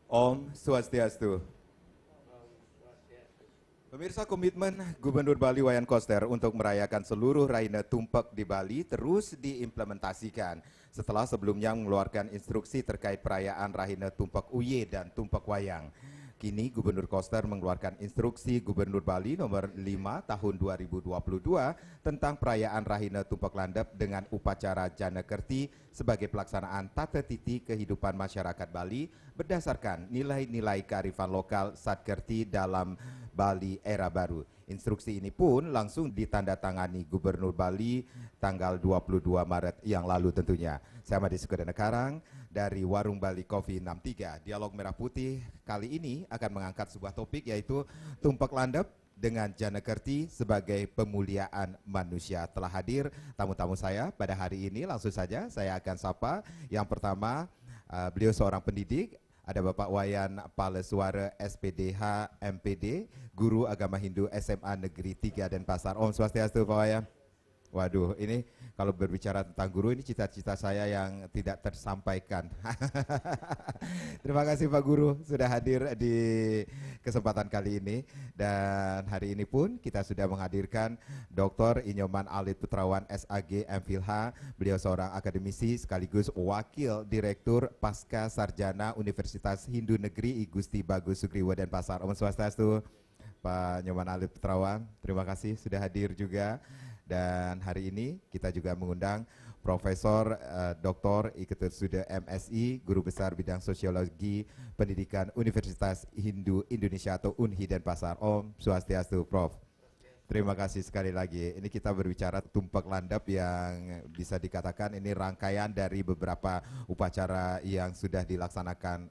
Om Swastiastu. Pemirsa, komitmen Gubernur Bali Wayan Koster untuk merayakan seluruh Raina Tumpak di Bali terus diimplementasikan setelah sebelumnya mengeluarkan instruksi terkait perayaan Raina Tumpak Uye dan Tumpak Wayang. Kini Gubernur Koster mengeluarkan instruksi Gubernur Bali nomor 5 tahun 2022 tentang perayaan Raina Tumpak Landep dengan upacara Jana Kerti sebagai pelaksanaan tata titi kehidupan masyarakat Bali berdasarkan nilai-nilai kearifan lokal Satkerti dalam Bali era baru. Instruksi ini pun langsung ditandatangani Gubernur Bali tanggal 22 Maret yang lalu tentunya. Saya Madi Sukadana Karang dari Warung Bali Coffee 63. Dialog Merah Putih kali ini akan mengangkat sebuah topik yaitu Tumpak Landep dengan Jana Kerti sebagai pemuliaan manusia. Telah hadir tamu-tamu saya pada hari ini, langsung saja saya akan sapa. Yang pertama, beliau seorang pendidik. Ada Bapak Wayan Paleswara SPDH MPD, Guru Agama Hindu SMA Negeri 3 Denpasar. Om Swastiastu Pak Wayan. Waduh, ini kalau berbicara tentang guru ini cita-cita saya yang tidak tersampaikan. Terima kasih Pak Guru sudah hadir di kesempatan kali ini. Dan hari ini pun kita sudah menghadirkan Dr. Inyoman Alit Putrawan SAG MPhilH. Beliau seorang akademisi sekaligus Wakil Direktur Pasca Sarjana Universitas Hindu Negeri I Gusti Bagus Sugriwo Denpasar. Om Swastiastu Pak Inyoman Alit Putrawan. Terima kasih sudah hadir juga. Dan hari ini kita juga mengundang Profesor Dr. Iketut Suda MSI, Guru Besar Bidang Sosiologi Pendidikan Universitas Hindu Indonesia atau UNHI Denpasar. Om Swastiastu Prof. Terima kasih sekali lagi. Ini kita berbicara Tumpak Landep yang bisa dikatakan ini rangkaian dari beberapa upacara yang sudah dilaksanakan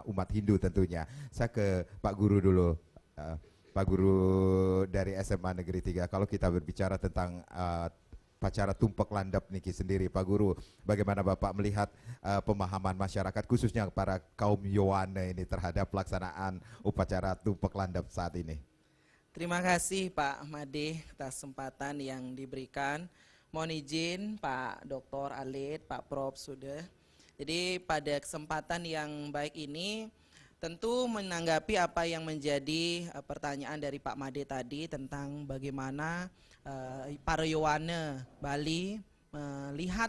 umat Hindu tentunya. Saya ke Pak Guru dulu. Pak Guru dari SMA Negeri 3, kalau kita berbicara tentang upacara Tumpak Landep niki sendiri, Pak Guru, bagaimana Bapak melihat pemahaman masyarakat khususnya para kaum Yowana ini terhadap pelaksanaan upacara Tumpak Landep saat ini? Terima kasih Pak Made atas kesempatan yang diberikan. Mohon izin Pak Dr. Alit, Pak Prof sudah. Jadi pada kesempatan yang baik ini tentu menanggapi apa yang menjadi pertanyaan dari Pak Made tadi tentang bagaimana para Yowana Bali melihat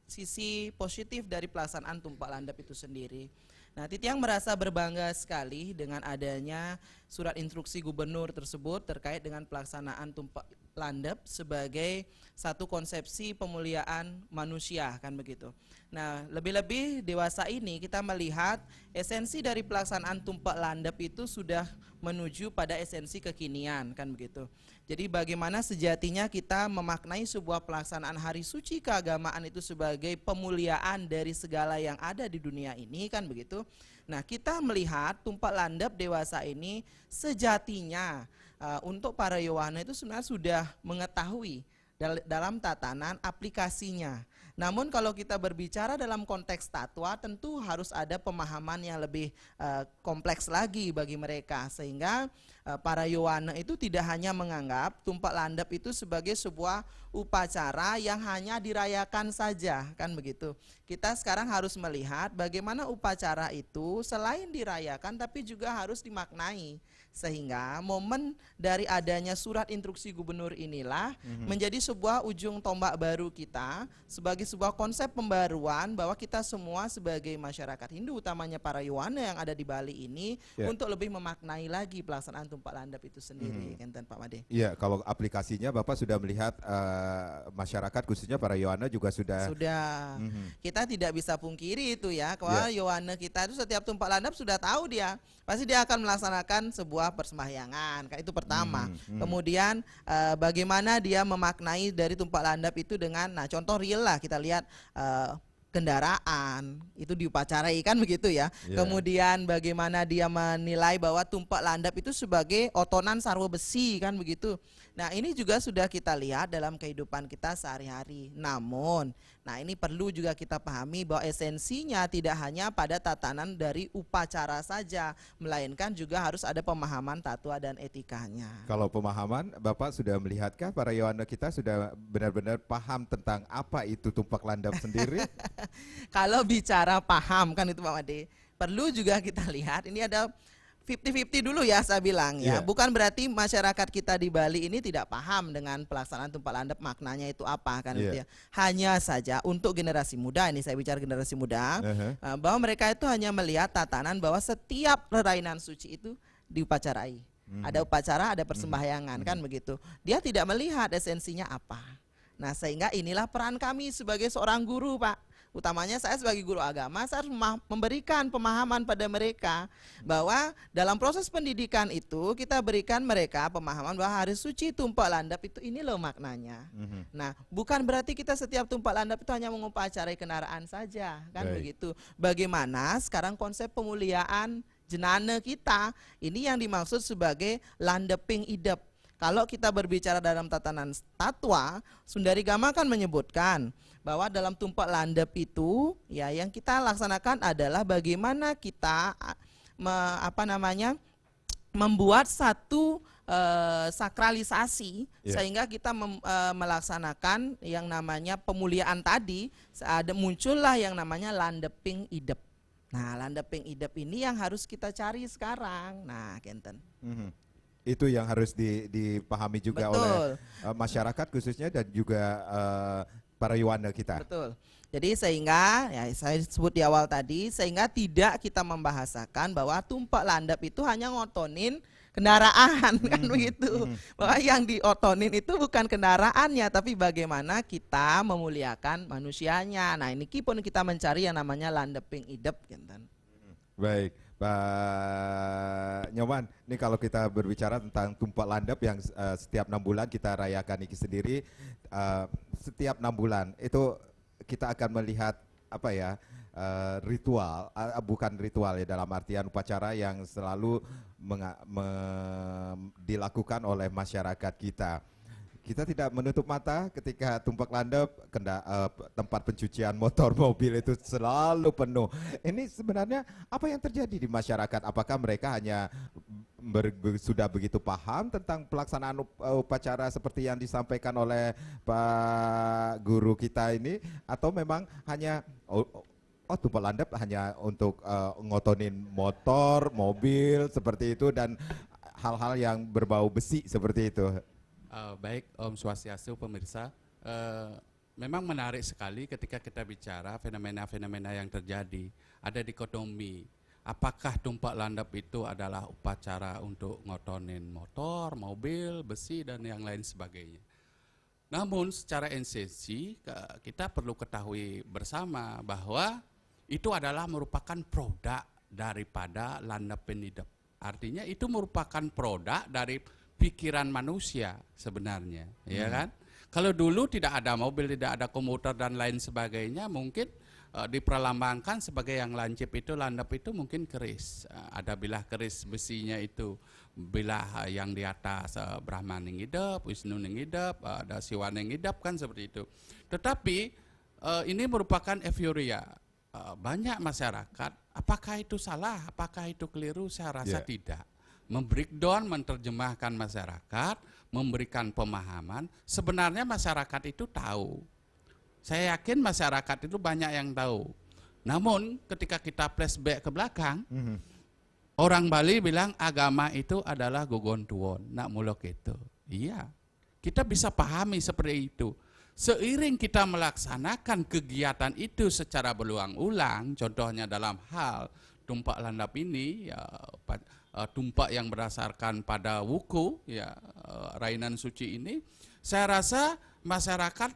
sisi positif dari pelaksanaan Tumpak Landep itu sendiri. Nah, Titiang merasa berbangga sekali dengan adanya surat instruksi gubernur tersebut terkait dengan pelaksanaan Tumpak Landep sebagai satu konsepsi pemuliaan manusia, kan begitu. Nah, lebih-lebih dewasa ini kita melihat esensi dari pelaksanaan Tumpak Landep itu sudah menuju pada esensi kekinian, kan begitu. Jadi bagaimana sejatinya kita memaknai sebuah pelaksanaan hari suci keagamaan itu sebagai pemuliaan dari segala yang ada di dunia ini, kan begitu. Nah, kita melihat Tumpak Landep dewasa ini sejatinya untuk para Yowana itu sebenarnya sudah mengetahui dalam tatanan aplikasinya. Namun kalau kita berbicara dalam konteks tatwa tentu harus ada pemahaman yang lebih kompleks lagi bagi mereka, sehingga para Yowana itu tidak hanya menganggap Tumpak Landep itu sebagai sebuah upacara yang hanya dirayakan saja, kan begitu. Kita sekarang harus melihat bagaimana upacara itu selain dirayakan tapi juga harus dimaknai, sehingga momen dari adanya surat instruksi gubernur inilah menjadi sebuah ujung tombak baru kita sebagai sebuah konsep pembaruan bahwa kita semua sebagai masyarakat Hindu, utamanya para Yowana yang ada di Bali ini, untuk lebih memaknai lagi pelaksanaan Tumpak Landep itu sendiri, Kenten Pak Made. Iya, kalau aplikasinya Bapak sudah melihat masyarakat khususnya para Yowana juga sudah. Kita tidak bisa pungkiri itu ya, kalau Yowana kita itu setiap Tumpak Landep sudah tahu dia, pasti dia akan melaksanakan sebuah persembahyangan, itu pertama. Kemudian bagaimana dia memaknai dari Tumpak Landep itu dengan, nah contoh real lah kita lihat kendaraan itu diupacarai, kan begitu ya. Kemudian bagaimana dia menilai bahwa Tumpak Landep itu sebagai otonan sarwa besi, kan begitu. Nah, ini juga sudah kita lihat dalam kehidupan kita sehari-hari. Namun, nah ini perlu juga kita pahami bahwa esensinya tidak hanya pada tatanan dari upacara saja, melainkan juga harus ada pemahaman tatwa dan etikanya. Kalau pemahaman, Bapak sudah melihatkah para Yowana kita sudah benar-benar paham tentang apa itu Tumpak Landep sendiri? Kalau bicara paham, kan itu Pak Made, perlu juga kita lihat ini ada 50-50 dulu ya saya bilang ya. Iya. Bukan berarti masyarakat kita di Bali ini tidak paham dengan pelaksanaan tumpang landep maknanya itu apa kan gitu Iya. ya. Hanya saja untuk generasi muda, ini saya bicara generasi muda, bahwa mereka itu hanya melihat tatanan bahwa setiap rerainan suci itu diupacarai. Ada upacara, ada persembahyangan kan begitu. Dia tidak melihat esensinya apa. Nah, sehingga inilah peran kami sebagai seorang guru, Pak. Utamanya saya sebagai guru agama, saya harus memberikan pemahaman pada mereka bahwa dalam proses pendidikan itu kita berikan mereka pemahaman bahwa hari suci tumpang landap itu ini loh maknanya. Nah, bukan berarti kita setiap tumpang landap itu hanya mengupacarai kendaraan saja, kan Baik. begitu. Bagaimana sekarang konsep pemuliaan jenana kita ini yang dimaksud sebagai landeping idep. Kalau kita berbicara dalam tatanan tatwa, Sundari Gama kan menyebutkan bahwa dalam tumpang landep itu ya yang kita laksanakan adalah bagaimana kita membuat satu sakralisasi sehingga kita melaksanakan yang namanya pemuliaan tadi, muncullah yang namanya landeping idep. Nah, landeping idep ini yang harus kita cari sekarang. Nah, Kenten. Itu yang harus dipahami juga Betul. oleh masyarakat khususnya dan juga para yuwana kita. Betul. Jadi sehingga ya saya sebut di awal tadi, sehingga tidak kita membahasakan bahwa tumpang landap itu hanya ngotonin kendaraan kan begitu. Bahwa yang diotonin itu bukan kendaraannya tapi bagaimana kita memuliakan manusianya. Nah, ini pun kita mencari yang namanya landeping idep Kenten. Baik, Pak Nyoman, ini kalau kita berbicara tentang tumpang landap yang setiap 6 bulan kita rayakan ini sendiri, setiap 6 bulan itu kita akan melihat apa ya, ritual, bukan ritual ya, dalam artian upacara yang selalu dilakukan oleh masyarakat kita. Kita tidak menutup mata ketika tumpang landap, tempat pencucian motor, mobil itu selalu penuh. Ini sebenarnya apa yang terjadi di masyarakat? Apakah mereka hanya sudah begitu paham tentang pelaksanaan upacara seperti yang disampaikan oleh Pak Guru kita ini? Atau memang hanya, tumpang landap hanya untuk ngotonin motor, mobil, seperti itu, dan hal-hal yang berbau besi seperti itu? Baik, Om Swastiastu pemirsa, memang menarik sekali ketika kita bicara fenomena-fenomena yang terjadi. Ada dikotomi, apakah tumpang landap itu adalah upacara untuk ngotonin motor, mobil, besi, dan yang lain sebagainya. Namun secara esensi kita perlu ketahui bersama bahwa itu adalah merupakan produk daripada landeping idep. Artinya itu merupakan produk dari pikiran manusia sebenarnya, ya kan? Kalau dulu tidak ada mobil, tidak ada komuter dan lain sebagainya, mungkin diperlambangkan sebagai yang lancip itu, landap itu mungkin keris. Ada bilah keris besinya itu, bilah yang di atas Brahman yang hidup, Wisnu yang hidup, ada Siwan yang hidup kan seperti itu. Tetapi ini merupakan euforia. Banyak masyarakat, apakah itu salah, apakah itu keliru? Saya rasa tidak. Membreakdown, menerjemahkan masyarakat, memberikan pemahaman. Sebenarnya masyarakat itu tahu. Saya yakin masyarakat itu banyak yang tahu. Namun ketika kita flashback ke belakang, orang Bali bilang agama itu adalah gogontuon, nak mulok itu. Iya, kita bisa pahami seperti itu. Seiring kita melaksanakan kegiatan itu secara berulang-ulang, contohnya dalam hal tumpang landap ini, ya, tumpak yang berdasarkan pada wuku, ya, rainan suci ini, saya rasa masyarakat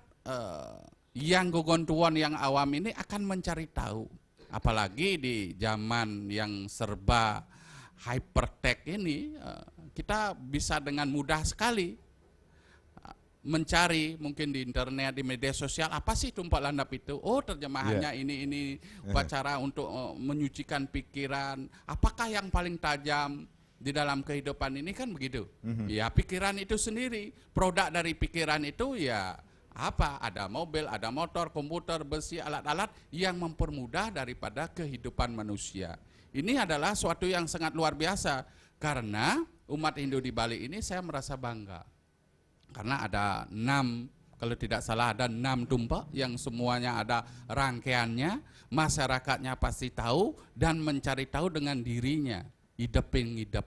yang gogontuan yang awam ini akan mencari tahu, apalagi di zaman yang serba hypertech ini, kita bisa dengan mudah sekali mencari mungkin di internet, di media sosial, apa sih tumpang landap itu? Oh, terjemahannya ini upacara untuk menyucikan pikiran. Apakah yang paling tajam di dalam kehidupan ini kan begitu? Ya, pikiran itu sendiri. Produk dari pikiran itu ya apa? Ada mobil, ada motor, komputer, besi, alat-alat yang mempermudah daripada kehidupan manusia. Ini adalah suatu yang sangat luar biasa karena umat Hindu di Bali ini saya merasa bangga. Karena ada 6 kalau tidak salah ada 6 tumpak yang semuanya ada rangkaiannya. Masyarakatnya pasti tahu dan mencari tahu dengan dirinya. Ideping idep.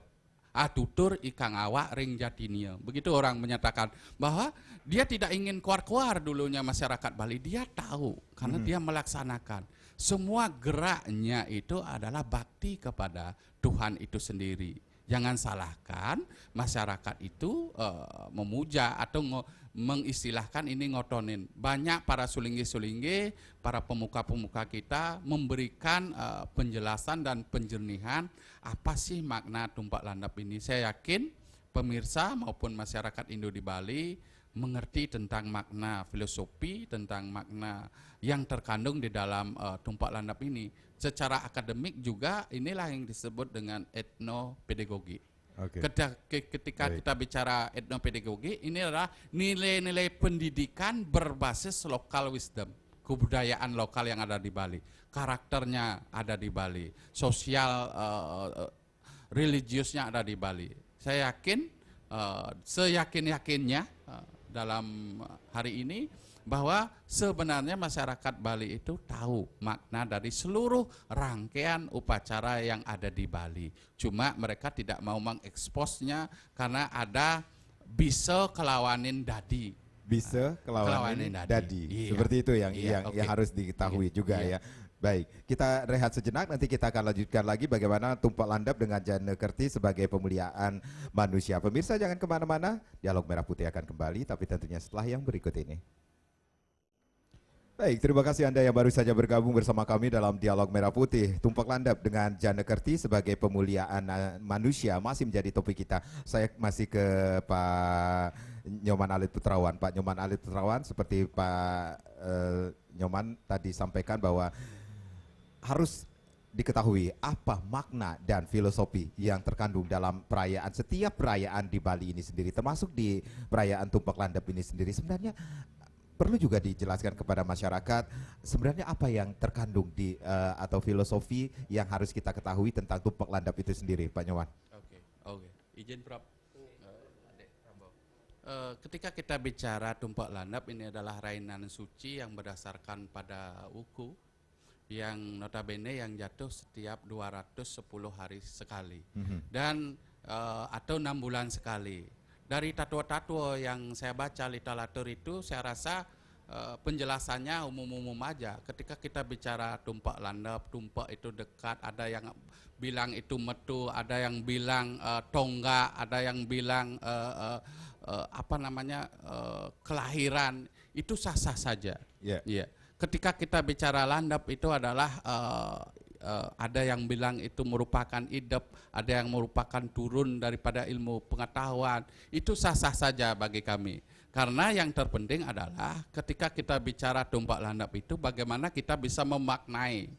Tutur ikang awak ring jatinia. Begitu orang menyatakan bahwa dia tidak ingin keluar-keluar dulunya masyarakat Bali. Dia tahu karena dia melaksanakan. Semua geraknya itu adalah bakti kepada Tuhan itu sendiri. Jangan salahkan masyarakat itu memuja atau mengistilahkan ini ngotonin. Banyak para sulinggi-sulinggi, para pemuka-pemuka kita memberikan penjelasan dan penjernihan apa sih makna tumpak landap ini. Saya yakin pemirsa maupun masyarakat Indo di Bali mengerti tentang makna filosofi, tentang makna yang terkandung di dalam tumpak landap ini. Secara akademik juga inilah yang disebut dengan etnopedagogi. Oke. Ketika kita bicara etnopedagogi, ini adalah nilai-nilai pendidikan berbasis lokal wisdom, kebudayaan lokal yang ada di Bali, karakternya ada di Bali, sosial religiusnya ada di Bali. Saya yakin, seyakin-yakinnya dalam hari ini bahwa sebenarnya masyarakat Bali itu tahu makna dari seluruh rangkaian upacara yang ada di Bali. Cuma mereka tidak mau mengeksposnya karena ada bisa kelawanin dadi. Bisa kelawanin dadi. Iya. Seperti itu yang Oke. harus diketahui juga Iya. ya. Baik, kita rehat sejenak, nanti kita akan lanjutkan lagi bagaimana tumpak landap dengan Jana Kerti sebagai pemuliaan manusia. Pemirsa jangan kemana-mana, Dialog Merah Putih akan kembali, tapi tentunya setelah yang berikut ini. Baik, terima kasih Anda yang baru saja bergabung bersama kami dalam Dialog Merah Putih. Tumpak landap dengan Jana Kerti sebagai pemuliaan manusia masih menjadi topik kita. Saya masih ke Pak Nyoman Alit Putrawan. Pak Nyoman Alit Putrawan, seperti Pak Nyoman tadi sampaikan bahwa harus diketahui apa makna dan filosofi yang terkandung dalam perayaan, setiap perayaan di Bali ini sendiri, termasuk di perayaan tumpak landap ini sendiri. Sebenarnya perlu juga dijelaskan kepada masyarakat sebenarnya apa yang terkandung di atau filosofi yang harus kita ketahui tentang tumpak landap itu sendiri, Pak Nyoman. Oke. Izin Prof. Adik Rambo. Ketika kita bicara tumpak landap, ini adalah rainan suci yang berdasarkan pada wuku yang notabene yang jatuh setiap 210 hari sekali dan atau 6 bulan sekali. Dari tatua-tatua yang saya baca literatur itu, saya rasa penjelasannya umum-umum aja. Ketika kita bicara tumpak landap, tumpak itu dekat, ada yang bilang itu metu, ada yang bilang tonggak, ada yang bilang kelahiran, itu sah-sah saja. Yeah. Ketika kita bicara landap itu adalah ada yang bilang itu merupakan idep, ada yang merupakan turun daripada ilmu pengetahuan. Itu sah-sah saja bagi kami. Karena yang terpenting adalah ketika kita bicara tumpak landap itu bagaimana kita bisa memaknai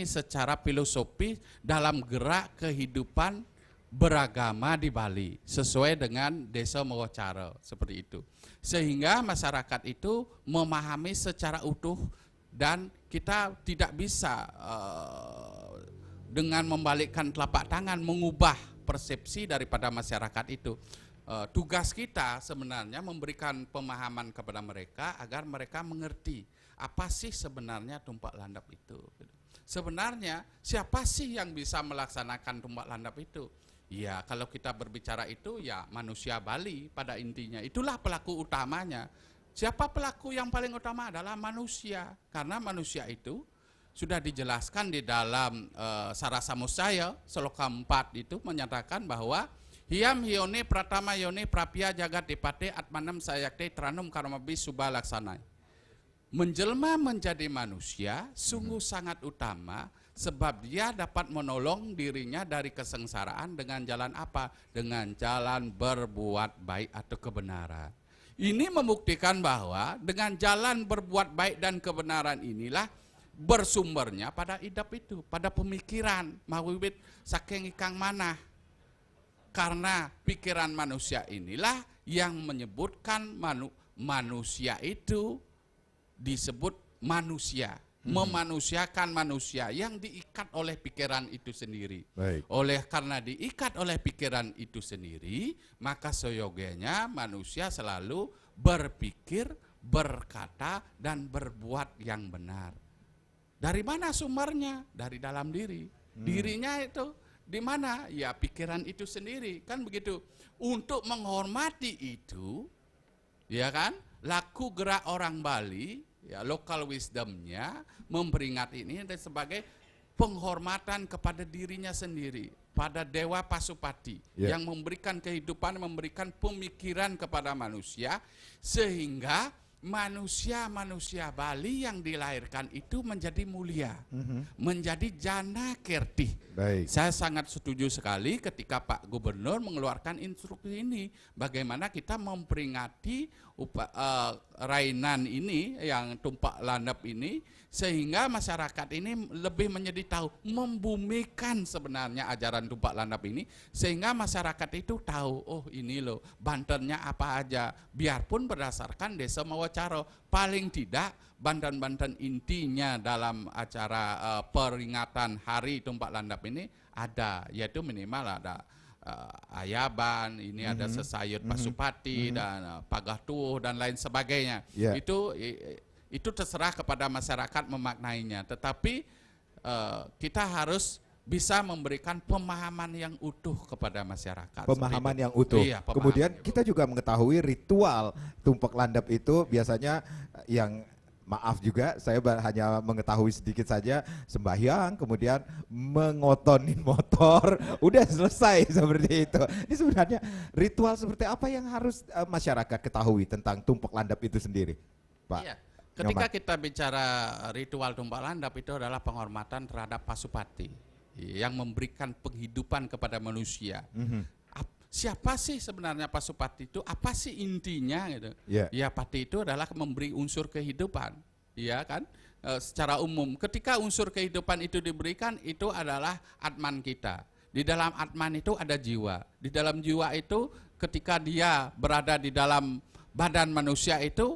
secara filosofi dalam gerak kehidupan beragama di Bali sesuai dengan Desa Mogocara seperti itu. Sehingga masyarakat itu memahami secara utuh dan kita tidak bisa dengan membalikkan telapak tangan mengubah persepsi daripada masyarakat itu. Tugas kita sebenarnya memberikan pemahaman kepada mereka agar mereka mengerti apa sih sebenarnya tumpak landap itu. Sebenarnya siapa sih yang bisa melaksanakan tumpak landap itu? Ya, kalau kita berbicara itu ya manusia Bali pada intinya. Itulah pelaku utamanya. Siapa pelaku yang paling utama adalah manusia. Karena manusia itu sudah dijelaskan di dalam Sarasa Musaya, Sloka 4 itu menyatakan bahwa Hiam hione pratama yone prapya jagat dipate atmanam sayakte tranum karmabi subha laksanai. Menjelma menjadi manusia sungguh sangat utama sebab dia dapat menolong dirinya dari kesengsaraan dengan jalan apa? Dengan jalan berbuat baik atau kebenaran. Ini membuktikan bahwa dengan jalan berbuat baik dan kebenaran inilah bersumbernya pada idap itu, pada pemikiran mawibit saking ikang manah. Karena pikiran manusia inilah yang menyebutkan manusia itu disebut manusia, memanusiakan manusia yang diikat oleh pikiran itu sendiri. Baik. Oleh karena diikat oleh pikiran itu sendiri, maka seyogianya manusia selalu berpikir, berkata, dan berbuat yang benar. Dari mana sumbernya? Dari dalam diri. Dirinya itu di mana? Ya pikiran itu sendiri, kan begitu. Untuk menghormati itu, ya kan, laku gerak orang Bali, ya local wisdomnya memperingati ini sebagai penghormatan kepada dirinya sendiri, pada Dewa Pasupati yang memberikan kehidupan, memberikan pemikiran kepada manusia, sehingga manusia-manusia Bali yang dilahirkan itu menjadi mulia, menjadi jana kerti. Baik. Saya sangat setuju sekali ketika Pak Gubernur mengeluarkan instruksi ini, bagaimana kita memperingati rainan ini yang tumpak landap ini, sehingga masyarakat ini lebih menjadi tahu, membumikan sebenarnya ajaran tumpak landap ini, sehingga masyarakat itu tahu, oh ini loh Bantennya apa aja, biarpun berdasarkan desa Mawacaro, paling tidak Banten-Banten intinya dalam acara peringatan hari tumpak landap ini ada, yaitu minimal ada ayaban, ini ada sesayut Pasupati dan pagah tuh dan lain sebagainya. Itu terserah kepada masyarakat memaknainya, tetapi kita harus bisa memberikan pemahaman yang utuh kepada masyarakat. Pemahaman yang utuh. Iya, Kemudian kita juga mengetahui ritual tumpak landap itu biasanya yang maaf juga, saya hanya mengetahui sedikit saja, sembahyang, kemudian mengotonin motor, udah selesai seperti itu. Ini sebenarnya ritual seperti apa yang harus masyarakat ketahui tentang tumpak landap itu sendiri, Pak? Iya. Ketika kita bicara ritual tumpak landap itu adalah penghormatan terhadap Pasupati yang memberikan penghidupan kepada manusia. Siapa sih sebenarnya Pasupati itu? Apa sih intinya gitu? Ya pati itu adalah memberi unsur kehidupan, ya kan? Secara umum, ketika unsur kehidupan itu diberikan, itu adalah atman kita. Di dalam atman itu ada jiwa. Di dalam jiwa itu, ketika dia berada di dalam badan manusia itu,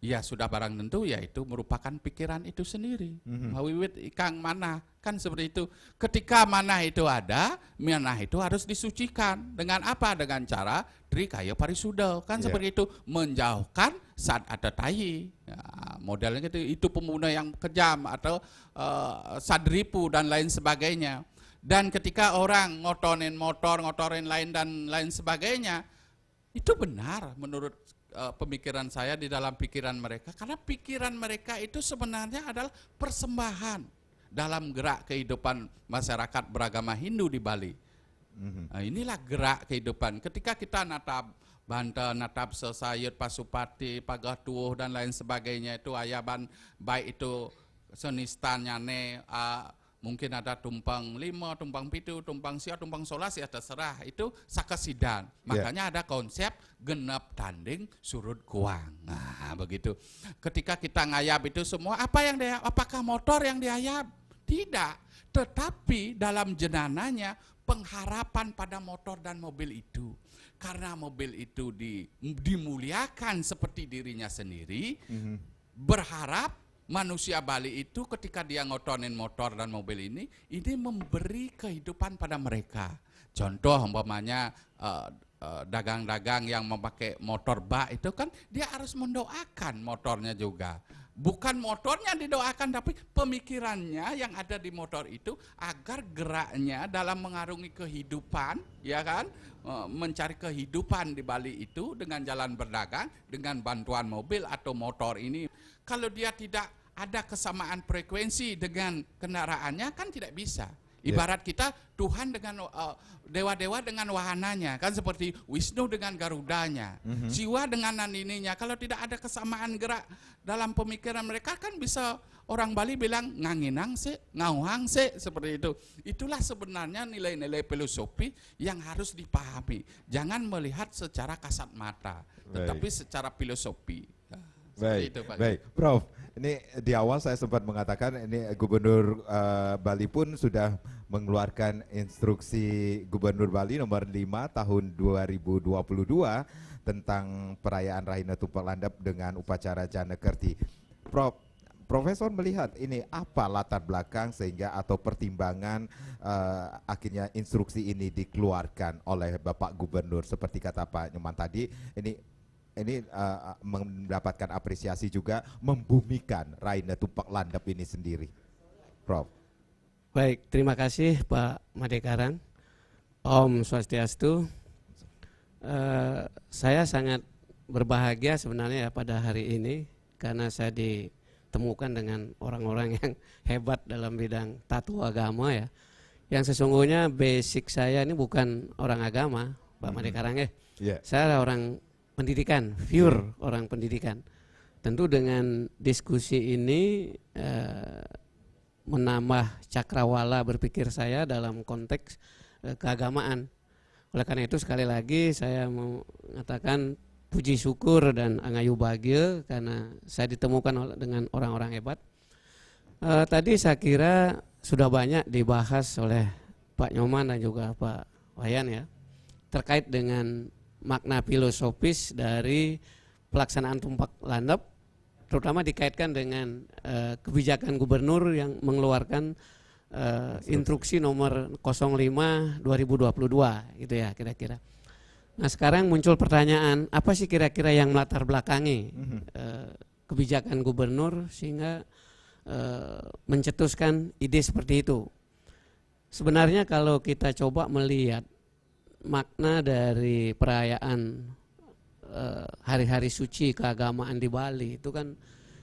ya sudah barang tentu, yaitu merupakan pikiran itu sendiri. Mawiwit ikang manah, kan seperti itu. Ketika manah itu ada, manah itu harus disucikan. Dengan apa? Dengan cara trikaya parisuda, kan seperti itu. Menjauhkan saat ada tayi. Ya, modelnya itu pemuda yang kejam atau sadripu dan lain sebagainya. Dan ketika orang ngotonin motor, ngotorin lain dan lain sebagainya, itu benar menurut pemikiran saya di dalam pikiran mereka, karena pikiran mereka itu sebenarnya adalah persembahan dalam gerak kehidupan masyarakat beragama Hindu di Bali. Nah, inilah gerak kehidupan. Ketika kita natap Banten, natap sesayut Pasupati, pagah tuwuh dan lain sebagainya, itu ayaban, baik itu senistan nyane, mungkin ada tumpang 5, tumpang 7, tumpang sia, tumpang 11, ya terserah, itu sakasidan. Makanya ada konsep genep tanding surut kuang. Nah begitu. Ketika kita ngayap itu semua, apa yang dia, apakah motor yang diayap? Tidak. Tetapi dalam jenananya pengharapan pada motor dan mobil itu. Karena mobil itu dimuliakan seperti dirinya sendiri, berharap manusia Bali itu ketika dia ngotonin motor dan mobil ini memberi kehidupan pada mereka. Contoh umpamanya dagang-dagang yang memakai motor bak itu kan dia harus mendoakan motornya juga. Bukan motornya didoakan, tapi pemikirannya yang ada di motor itu agar geraknya dalam mengarungi kehidupan, ya kan, mencari kehidupan di Bali itu dengan jalan berdagang, dengan bantuan mobil atau motor ini. Kalau dia tidak ada kesamaan frekuensi dengan kendaraannya kan tidak bisa. Ibarat kita Tuhan dengan dewa-dewa dengan wahananya, kan seperti Wisnu dengan garudanya, Siwa dengan nandininya. Kalau tidak ada kesamaan gerak dalam pemikiran mereka kan bisa orang Bali bilang nganginang sih, ngauhang sih, seperti itu. Itulah sebenarnya nilai-nilai filosofi yang harus dipahami. Jangan melihat secara kasat mata, tetapi secara filosofi. Baik, itu, Pak. baik, Prof. Ini di awal saya sempat mengatakan ini Gubernur Bali pun sudah mengeluarkan instruksi Gubernur Bali nomor 5 tahun 2022 tentang perayaan Raihna Tumpak Landap dengan upacara Jana Kerti. Profesor melihat ini apa latar belakang sehingga atau pertimbangan akhirnya instruksi ini dikeluarkan oleh Bapak Gubernur, seperti kata Pak Nyoman tadi, ini ini mendapatkan apresiasi juga, membumikan Raina Tumpak Landep ini sendiri. Prof. Baik, terima kasih Pak Madekarang. Om Swastiastu. Saya sangat berbahagia sebenarnya ya pada hari ini karena saya ditemukan dengan orang-orang yang hebat dalam bidang tato agama ya. Yang sesungguhnya basic saya ini bukan orang agama, Pak Madekarang ya. Yeah. Saya orang pendidikan, pure orang pendidikan. Tentu dengan diskusi ini menambah cakrawala berpikir saya dalam konteks keagamaan. Oleh karena itu sekali lagi saya mau mengatakan puji syukur dan angayu bahagia karena saya ditemukan dengan orang-orang hebat. Tadi saya kira sudah banyak dibahas oleh Pak Nyoman dan juga Pak Wayan ya, terkait dengan makna filosofis dari pelaksanaan Tumpak Landep, terutama dikaitkan dengan kebijakan gubernur yang mengeluarkan instruksi nomor 05 2022 gitu ya kira-kira. Nah sekarang muncul pertanyaan, apa sih kira-kira yang melatar belakangi kebijakan gubernur sehingga mencetuskan ide seperti itu. Sebenarnya kalau kita coba melihat makna dari perayaan hari-hari suci keagamaan di Bali itu kan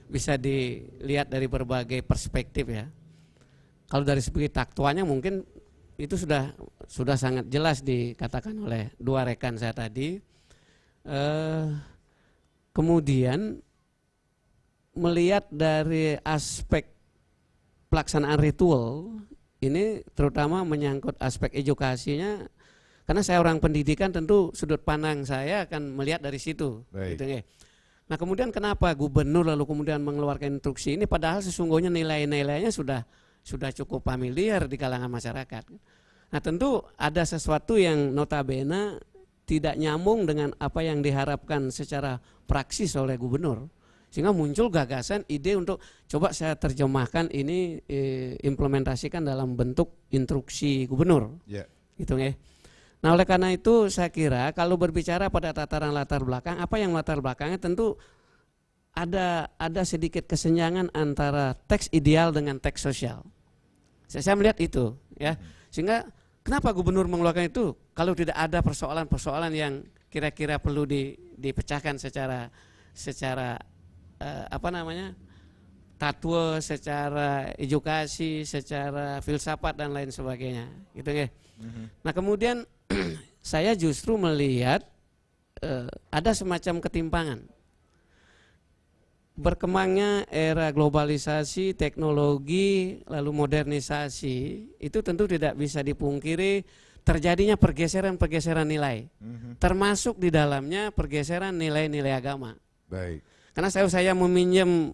bisa dilihat dari berbagai perspektif ya. Kalau dari segi taktuanya mungkin itu sudah sangat jelas dikatakan oleh dua rekan saya tadi. Kemudian melihat dari aspek pelaksanaan ritual ini terutama menyangkut aspek edukasinya. Karena saya orang pendidikan tentu sudut pandang saya akan melihat dari situ. Gitu ya. Nah kemudian kenapa gubernur lalu kemudian mengeluarkan instruksi ini padahal sesungguhnya nilai-nilainya sudah cukup familiar di kalangan masyarakat. Nah tentu ada sesuatu yang notabene tidak nyambung dengan apa yang diharapkan secara praksis oleh gubernur. Sehingga muncul gagasan ide untuk coba saya terjemahkan ini implementasikan dalam bentuk instruksi gubernur. Yeah. Gitu ya. Nah oleh karena itu saya kira kalau berbicara pada tataran latar belakang, apa yang latar belakangnya tentu ada sedikit kesenjangan antara teks ideal dengan teks sosial. Saya melihat itu ya. Sehingga kenapa gubernur mengeluarkan itu kalau tidak ada persoalan-persoalan yang kira-kira perlu dipecahkan secara tatwa, secara edukasi, secara filsafat dan lain sebagainya, gitu ya. Nah kemudian saya justru melihat ada semacam ketimpangan. Berkembangnya era globalisasi, teknologi, lalu modernisasi itu tentu tidak bisa dipungkiri terjadinya pergeseran-pergeseran nilai, termasuk di dalamnya pergeseran nilai-nilai agama. Baik. Karena saya meminjam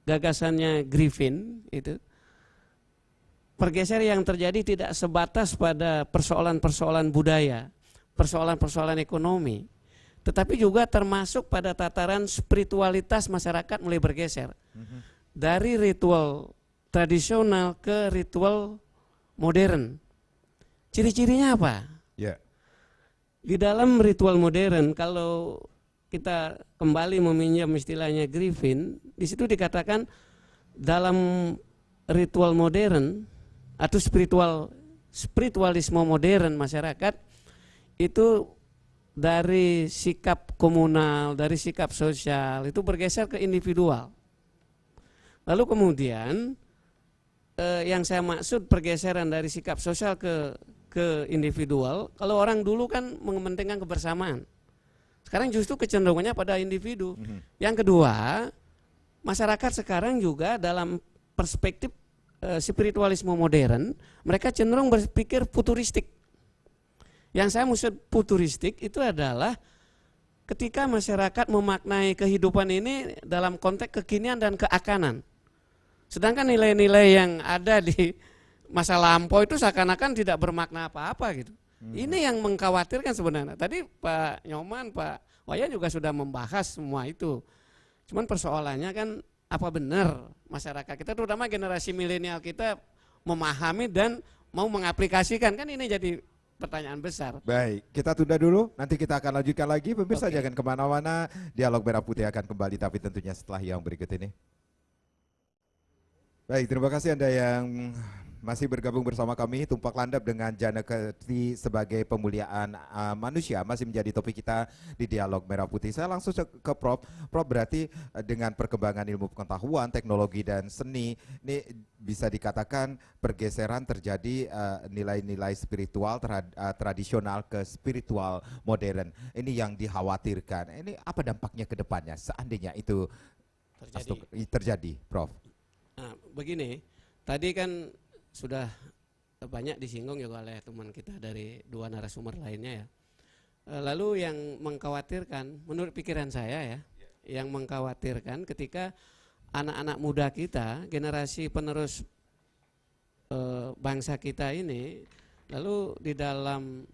gagasannya Griffin itu, pergeseran yang terjadi tidak sebatas pada persoalan-persoalan budaya, persoalan-persoalan ekonomi, tetapi juga termasuk pada tataran spiritualitas masyarakat mulai bergeser dari ritual tradisional ke ritual modern. Ciri-cirinya apa? Yeah. Di dalam ritual modern, kalau kita kembali meminjam istilahnya Griffin, di situ dikatakan dalam ritual modern atau spiritualisme modern masyarakat itu dari sikap komunal, dari sikap sosial itu bergeser ke individual. Lalu kemudian yang saya maksud pergeseran dari sikap sosial ke individual, kalau orang dulu kan mementingkan kebersamaan. Sekarang justru kecenderungannya pada individu. Yang kedua, masyarakat sekarang juga dalam perspektif spiritualisme modern, mereka cenderung berpikir futuristik. Yang saya maksud futuristik itu adalah ketika masyarakat memaknai kehidupan ini dalam konteks kekinian dan keakanan. Sedangkan nilai-nilai yang ada di masa lampau itu seakan-akan tidak bermakna apa-apa gitu. Ini yang mengkhawatirkan sebenarnya. Tadi Pak Nyoman, Pak Wayan juga sudah membahas semua itu. Cuman persoalannya kan apa benar masyarakat kita terutama generasi milenial kita memahami dan mau mengaplikasikan, kan ini jadi pertanyaan besar. Baik, kita tunda dulu, nanti kita akan lanjutkan lagi. Pemirsa Oke. jangan kemana-mana, Dialog Merah Putih akan kembali, tapi tentunya setelah yang berikut ini. Baik, terima kasih Anda yang masih bergabung bersama kami. Tumpak landap dengan jana kerti sebagai pemuliaan manusia masih menjadi topik kita di Dialog Merah Putih. Saya langsung ke Prof. Prof, berarti dengan perkembangan ilmu pengetahuan, teknologi dan seni, ini bisa dikatakan pergeseran terjadi nilai-nilai spiritual tradisional ke spiritual modern. Ini yang dikhawatirkan. Ini apa dampaknya ke depannya seandainya itu terjadi, Prof? Nah, begini, tadi kan sudah banyak disinggung juga oleh teman kita dari dua narasumber lainnya ya. Lalu yang mengkhawatirkan, menurut pikiran saya ya, yang mengkhawatirkan ketika anak-anak muda kita, generasi penerus bangsa kita ini, lalu di dalam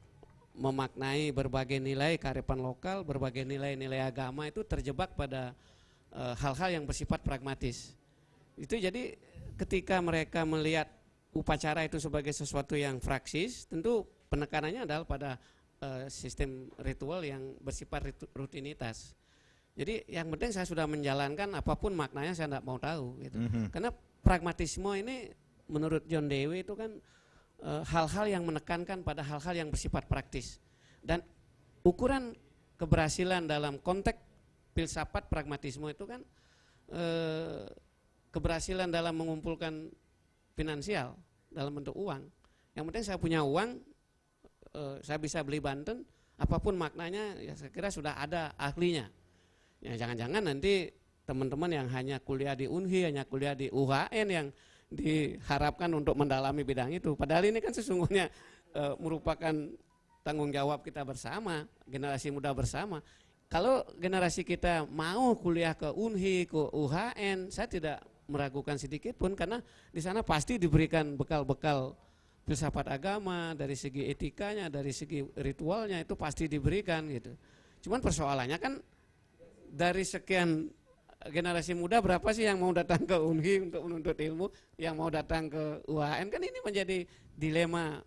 memaknai berbagai nilai kearifan lokal, berbagai nilai-nilai agama itu terjebak pada hal-hal yang bersifat pragmatis. Itu jadi ketika mereka melihat upacara itu sebagai sesuatu yang fraksis, tentu penekanannya adalah pada sistem ritual yang bersifat rutinitas. Jadi yang penting saya sudah menjalankan, apapun maknanya saya tidak mau tahu gitu. Karena pragmatisme ini menurut John Dewey itu kan hal-hal yang menekankan pada hal-hal yang bersifat praktis. Dan ukuran keberhasilan dalam konteks filsafat pragmatisme itu kan keberhasilan dalam mengumpulkan finansial dalam bentuk uang. Yang penting saya punya uang, saya bisa beli Banten, apapun maknanya ya saya kira sudah ada ahlinya. Ya jangan-jangan nanti teman-teman yang hanya kuliah di Unhi, hanya kuliah di UHN yang diharapkan untuk mendalami bidang itu. Padahal ini kan sesungguhnya merupakan tanggung jawab kita bersama, generasi muda bersama. Kalau generasi kita mau kuliah ke Unhi, ke UHN, saya tidak meragukan sedikit pun karena di sana pasti diberikan bekal-bekal filsafat agama, dari segi etikanya, dari segi ritualnya itu pasti diberikan gitu. Cuman persoalannya kan dari sekian generasi muda berapa sih yang mau datang ke Unhi untuk menuntut ilmu, yang mau datang ke UHN, kan ini menjadi dilema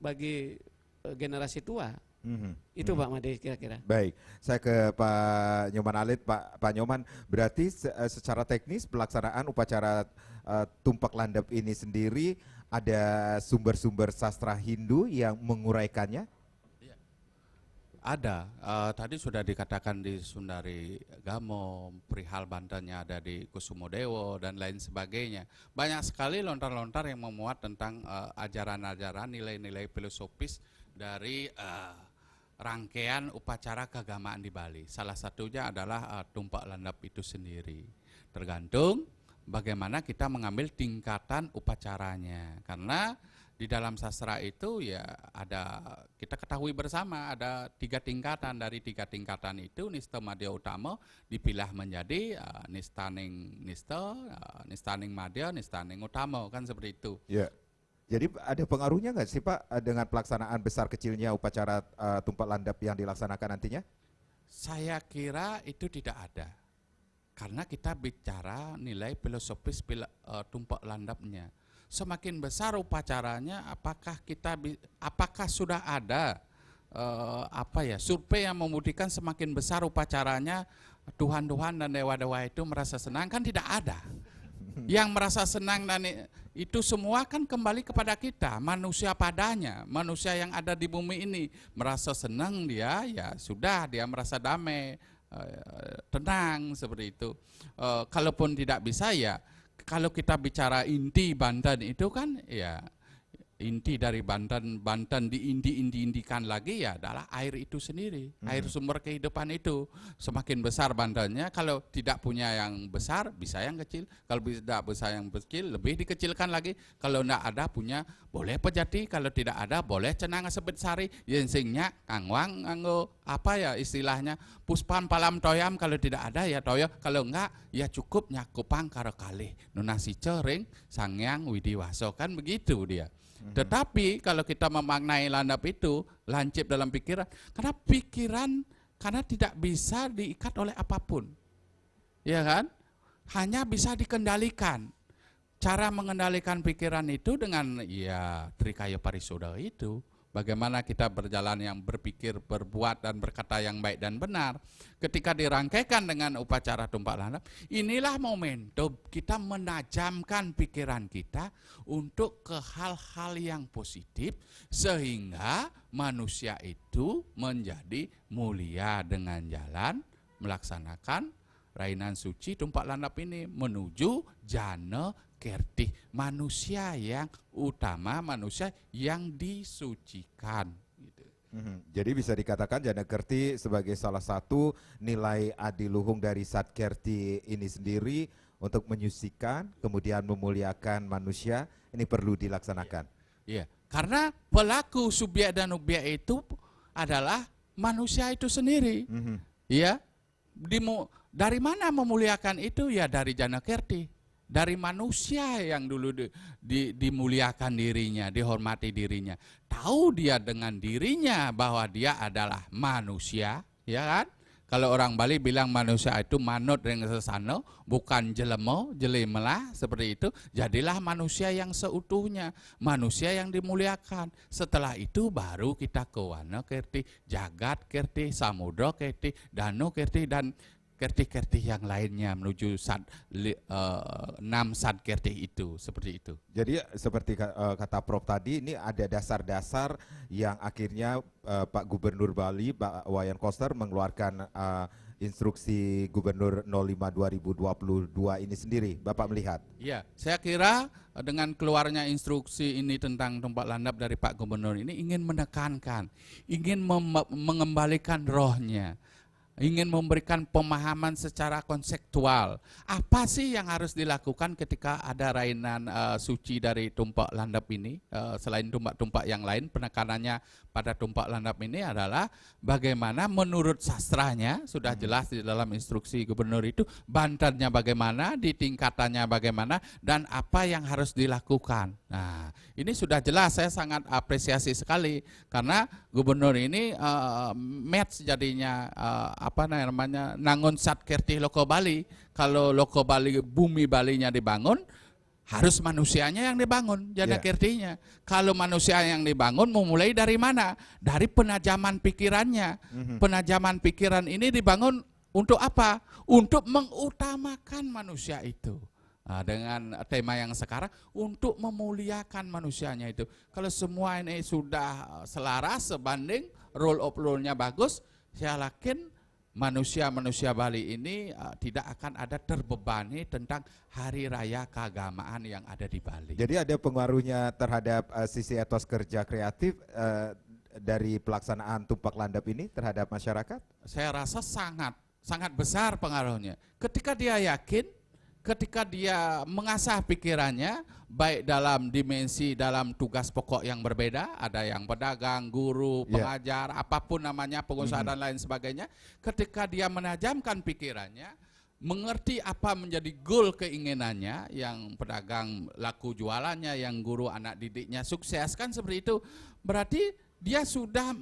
bagi generasi tua. Itu Pak Made kira-kira. Baik, saya ke Pak Nyoman Alit. Pak Nyoman, berarti secara teknis pelaksanaan upacara tumpak landap ini sendiri ada sumber-sumber sastra Hindu yang menguraikannya? Ada, tadi sudah dikatakan di Sundari Gamo, perihal Bantennya ada di Kusumodewo dan lain sebagainya. Banyak sekali lontar-lontar yang memuat tentang ajaran-ajaran, nilai-nilai filosofis dari rangkaian upacara keagamaan di Bali. Salah satunya adalah tumpak landap itu sendiri. Tergantung bagaimana kita mengambil tingkatan upacaranya. Karena di dalam sastra itu ya ada, kita ketahui bersama ada 3 tingkatan. Dari 3 tingkatan itu Nista Madya Utama dipilah menjadi Nistaning Nista, Nistaning Madya, Nistaning Utama, kan seperti itu. Ya. Jadi ada pengaruhnya nggak sih Pak dengan pelaksanaan besar kecilnya upacara tumpak landap yang dilaksanakan nantinya? Saya kira itu tidak ada. Karena kita bicara nilai filosofis tumpak landapnya. Semakin besar upacaranya, apakah sudah ada survei yang membuktikan semakin besar upacaranya Tuhan-Tuhan dan dewa-dewa itu merasa senang? Kan tidak ada. Yang merasa senang dan itu semua kan kembali kepada kita, manusia padanya, manusia yang ada di bumi ini merasa senang dia, ya sudah dia merasa damai, tenang seperti itu. Kalaupun tidak bisa ya, kalau kita bicara inti Banten itu kan ya inti dari Banten diindi-indikan lagi ya adalah air itu sendiri, air sumber kehidupan itu. Semakin besar Bantennya, kalau tidak punya yang besar bisa yang kecil, kalau tidak besar yang kecil lebih dikecilkan lagi, kalau tidak ada punya boleh pejati, kalau tidak ada boleh cenang sebet sari, yensingnya angwang anggo apa ya istilahnya puspan palam toyam, kalau tidak ada ya toyo, kalau enggak ya cukup nyakupang karo kalih nunasi cering sangyang widiwaso, kan begitu dia. Tetapi kalau kita memaknai landap itu lancip dalam pikiran, karena tidak bisa diikat oleh apapun, ya kan? Hanya bisa dikendalikan. Cara mengendalikan pikiran itu dengan ya Trikaya Parisuda itu, bagaimana kita berjalan yang berpikir, berbuat dan berkata yang baik dan benar. Ketika dirangkaikan dengan upacara tumpah landap, inilah momentum kita menajamkan pikiran kita untuk ke hal-hal yang positif sehingga manusia itu menjadi mulia dengan jalan melaksanakan rainan suci tumpah landap ini menuju jana kertih, manusia yang utama, manusia yang disucikan. Gitu. Jadi bisa dikatakan jana kerti sebagai salah satu nilai adiluhung dari satkerti ini sendiri untuk menyucikan, kemudian memuliakan manusia, ini perlu dilaksanakan. Iya, karena pelaku subjek dan objek itu adalah manusia itu sendiri. Ya, dari mana memuliakan itu? Ya dari jana kerti. Dari manusia yang dulu dimuliakan dirinya, dihormati dirinya. Tahu dia dengan dirinya bahwa dia adalah manusia, ya kan? Kalau orang Bali bilang manusia itu manut dengan sesano, bukan jelemo, jelimelah, seperti itu. Jadilah manusia yang seutuhnya, manusia yang dimuliakan. Setelah itu baru kita ke wana kerti, jagat kerti, samudra kerti, danu kerti, dan kerti-kerti yang lainnya menuju 6 sad kerti itu, seperti itu. Jadi seperti kata Prof tadi, ini ada dasar-dasar yang akhirnya Pak Gubernur Bali, Pak Wayan Koster mengeluarkan instruksi Gubernur 05/2022 ini sendiri. Bapak melihat? Iya, saya kira dengan keluarnya instruksi ini tentang tumpah landap dari Pak Gubernur ini ingin menekankan, ingin mengembalikan rohnya, ingin memberikan pemahaman secara konseptual. Apa sih yang harus dilakukan ketika ada rainan suci dari tumpah landap ini? Selain tumpah-tumpah yang lain, penekanannya pada tumpah landap ini adalah bagaimana menurut sastranya, sudah jelas di dalam instruksi gubernur itu, bantatnya bagaimana, di tingkatannya bagaimana, dan apa yang harus dilakukan. Nah, ini sudah jelas, saya sangat apresiasi sekali, karena gubernur ini match jadinya apa namanya, nangon sat kertih loko Bali. Kalau loko Bali, bumi Balinya dibangun, harus manusianya yang dibangun, jana kertinya. Kalau manusia yang dibangun memulai dari mana? Dari penajaman pikirannya. Penajaman pikiran ini dibangun untuk apa? Untuk mengutamakan manusia itu. Nah, dengan tema yang sekarang, untuk memuliakan manusianya itu. Kalau semua ini sudah selaras, sebanding, role of role-nya bagus, saya yakin manusia-manusia Bali ini tidak akan ada terbebani tentang hari raya keagamaan yang ada di Bali. Jadi ada pengaruhnya terhadap sisi etos kerja kreatif dari pelaksanaan tumpak landap ini terhadap masyarakat? Saya rasa sangat besar pengaruhnya. Ketika dia yakin, ketika dia mengasah pikirannya, baik dalam dimensi, dalam tugas pokok yang berbeda, ada yang pedagang, guru, pengajar, apapun namanya, pengusaha dan lain sebagainya. Ketika dia menajamkan pikirannya, mengerti apa menjadi goal keinginannya, yang pedagang laku jualannya, yang guru anak didiknya sukses, kan seperti itu. Berarti dia sudah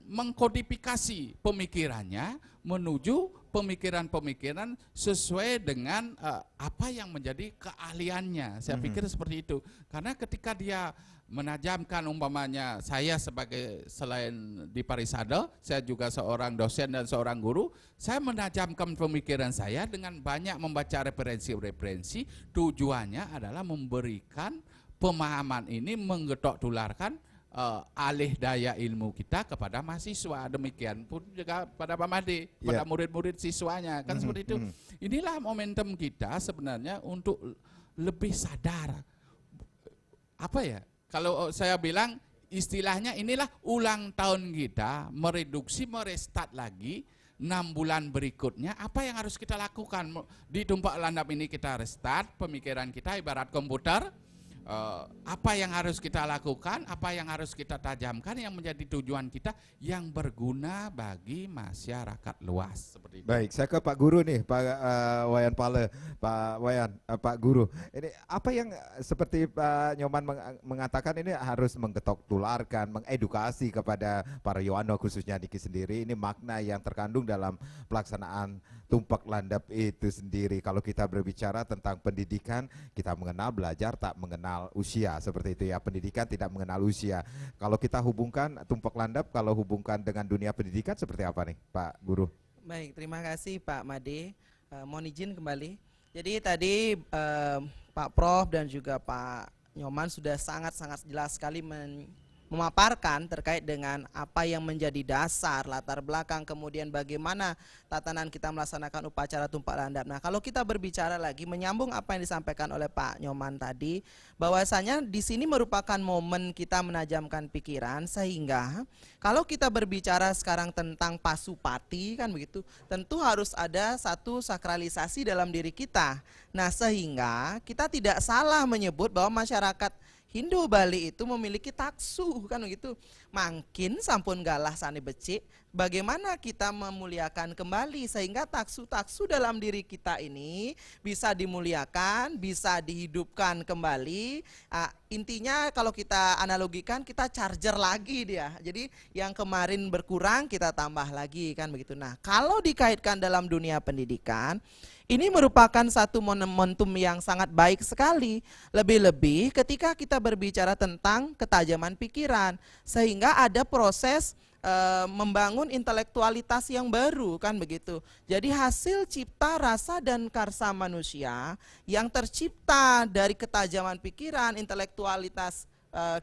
mengkodifikasi pemikirannya menuju pemikiran-pemikiran sesuai dengan apa yang menjadi keahliannya. Saya pikir seperti itu. Karena ketika dia menajamkan, umpamanya saya sebagai, selain di Parisade, saya juga seorang dosen dan seorang guru, saya menajamkan pemikiran saya dengan banyak membaca referensi-referensi. Tujuannya adalah memberikan pemahaman ini, menggetok tularkan alih daya ilmu kita kepada mahasiswa. Demikian pun juga pada Pak Made, pada murid-murid siswanya, kan seperti itu. Inilah momentum kita sebenarnya untuk lebih sadar. Apa ya, kalau saya bilang istilahnya, inilah ulang tahun kita, mereduksi, merestart lagi 6 bulan berikutnya. Apa yang harus kita lakukan? Di tumpak landap ini kita restart pemikiran kita ibarat komputer. Apa yang harus kita lakukan, apa yang harus kita tajamkan, yang menjadi tujuan kita, yang berguna bagi masyarakat luas, seperti itu. Baik, saya ke Pak Guru nih, Pak Wayan Pale, Pak Wayan, Pak Guru. Ini apa yang seperti Pak Nyoman mengatakan, ini harus menggetok tularkan, mengedukasi kepada para Yohano khususnya Niki sendiri. Ini makna yang terkandung dalam pelaksanaan tumpak landap itu sendiri. Kalau kita berbicara tentang pendidikan, kita mengenal, belajar, tak mengenal mengenal usia, seperti itu ya. Pendidikan tidak mengenal usia. Kalau kita hubungkan Tumpak Landap, kalau hubungkan dengan dunia pendidikan seperti apa nih Pak Guru? Baik, terima kasih Pak Made. Mohon izin kembali. Jadi tadi Pak Prof dan juga Pak Nyoman sudah sangat-sangat jelas sekali memaparkan terkait dengan apa yang menjadi dasar, latar belakang, kemudian bagaimana tatanan kita melaksanakan upacara Tumpak Landap. Nah, kalau kita berbicara lagi menyambung apa yang disampaikan oleh Pak Nyoman tadi, bahwasanya di sini merupakan momen kita menajamkan pikiran, sehingga kalau kita berbicara sekarang tentang pasupati kan begitu, tentu harus ada satu sakralisasi dalam diri kita. Nah, sehingga kita tidak salah menyebut bahwa masyarakat Hindu Bali itu memiliki taksu kan begitu. Mangkin sampun galah sani becik, bagaimana kita memuliakan kembali sehingga taksu-taksu dalam diri kita ini bisa dimuliakan, bisa dihidupkan kembali. Intinya kalau kita analogikan, kita charger lagi dia. Jadi yang kemarin berkurang kita tambah lagi kan begitu. Nah, kalau dikaitkan dalam dunia pendidikan, ini merupakan satu momentum yang sangat baik sekali. Lebih-lebih ketika kita berbicara tentang ketajaman pikiran, sehingga ada proses membangun intelektualitas yang baru kan begitu. Jadi hasil cipta rasa dan karsa manusia yang tercipta dari ketajaman pikiran, intelektualitas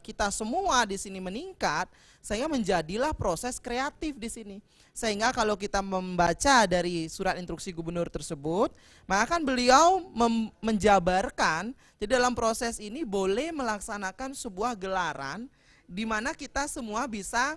kita semua di sini meningkat, sehingga menjadilah proses kreatif di sini. Sehingga kalau kita membaca dari surat instruksi gubernur tersebut, maka kan beliau menjabarkan, jadi dalam proses ini boleh melaksanakan sebuah gelaran di mana kita semua bisa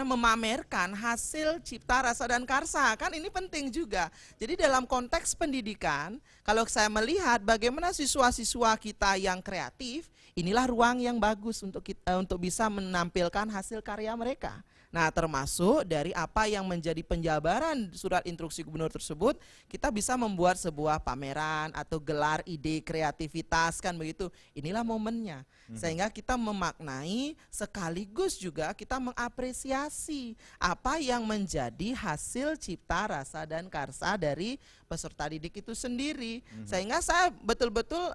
memamerkan hasil cipta rasa dan karsa, kan ini penting juga. Jadi dalam konteks pendidikan, kalau saya melihat bagaimana siswa-siswa kita yang kreatif, inilah ruang yang bagus untuk untuk bisa menampilkan hasil karya mereka. Nah, termasuk dari apa yang menjadi penjabaran surat instruksi gubernur tersebut, kita bisa membuat sebuah pameran atau gelar ide kreativitas kan begitu. Inilah momennya. Sehingga kita memaknai sekaligus juga kita mengapresiasi apa yang menjadi hasil cipta rasa dan karsa dari peserta didik itu sendiri. Sehingga saya betul-betul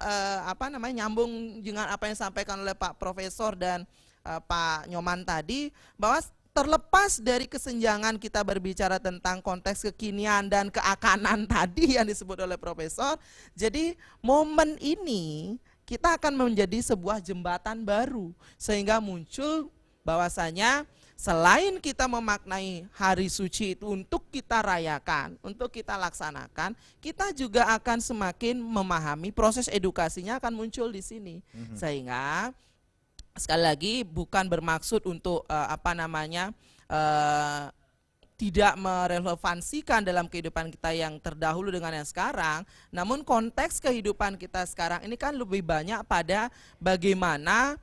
nyambung dengan apa yang disampaikan oleh Pak Profesor dan Pak Nyoman tadi, bahwa terlepas dari kesenjangan kita berbicara tentang konteks kekinian dan keakanan tadi yang disebut oleh Profesor, jadi momen ini kita akan menjadi sebuah jembatan baru, sehingga muncul bahwasanya selain kita memaknai hari suci itu untuk kita rayakan, untuk kita laksanakan, kita juga akan semakin memahami proses edukasinya akan muncul di sini. Sehingga sekali lagi bukan bermaksud untuk tidak merelevansikan dalam kehidupan kita yang terdahulu dengan yang sekarang, namun konteks kehidupan kita sekarang ini kan lebih banyak pada bagaimana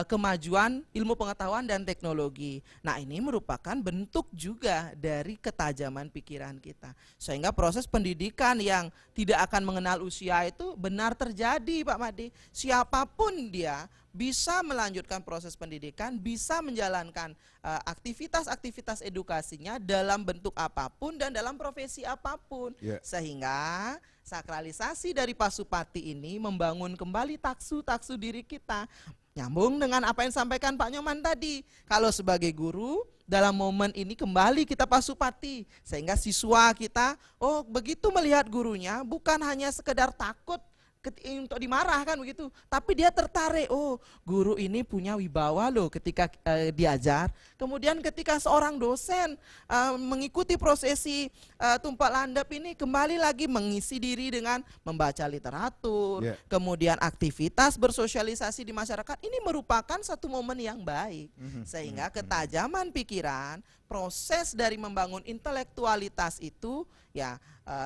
kemajuan ilmu pengetahuan dan teknologi. Nah, ini merupakan bentuk juga dari ketajaman pikiran kita. Sehingga proses pendidikan yang tidak akan mengenal usia itu benar terjadi, Pak Made. Siapapun dia bisa melanjutkan proses pendidikan, bisa menjalankan aktivitas-aktivitas edukasinya dalam bentuk apapun dan dalam profesi apapun. Sehingga sakralisasi dari Pasupati ini membangun kembali taksu-taksu diri kita. Nyambung dengan apa yang disampaikan Pak Nyoman tadi. Kalau sebagai guru, dalam momen ini kembali kita Pasupati. Sehingga siswa kita, begitu melihat gurunya bukan hanya sekedar takut untuk dimarahkan begitu, tapi dia tertarik, guru ini punya wibawa loh ketika diajar. Kemudian ketika seorang dosen mengikuti prosesi Tumpak Landap ini, kembali lagi mengisi diri dengan membaca literatur, kemudian aktivitas bersosialisasi di masyarakat, ini merupakan satu momen yang baik. Sehingga ketajaman pikiran, proses dari membangun intelektualitas itu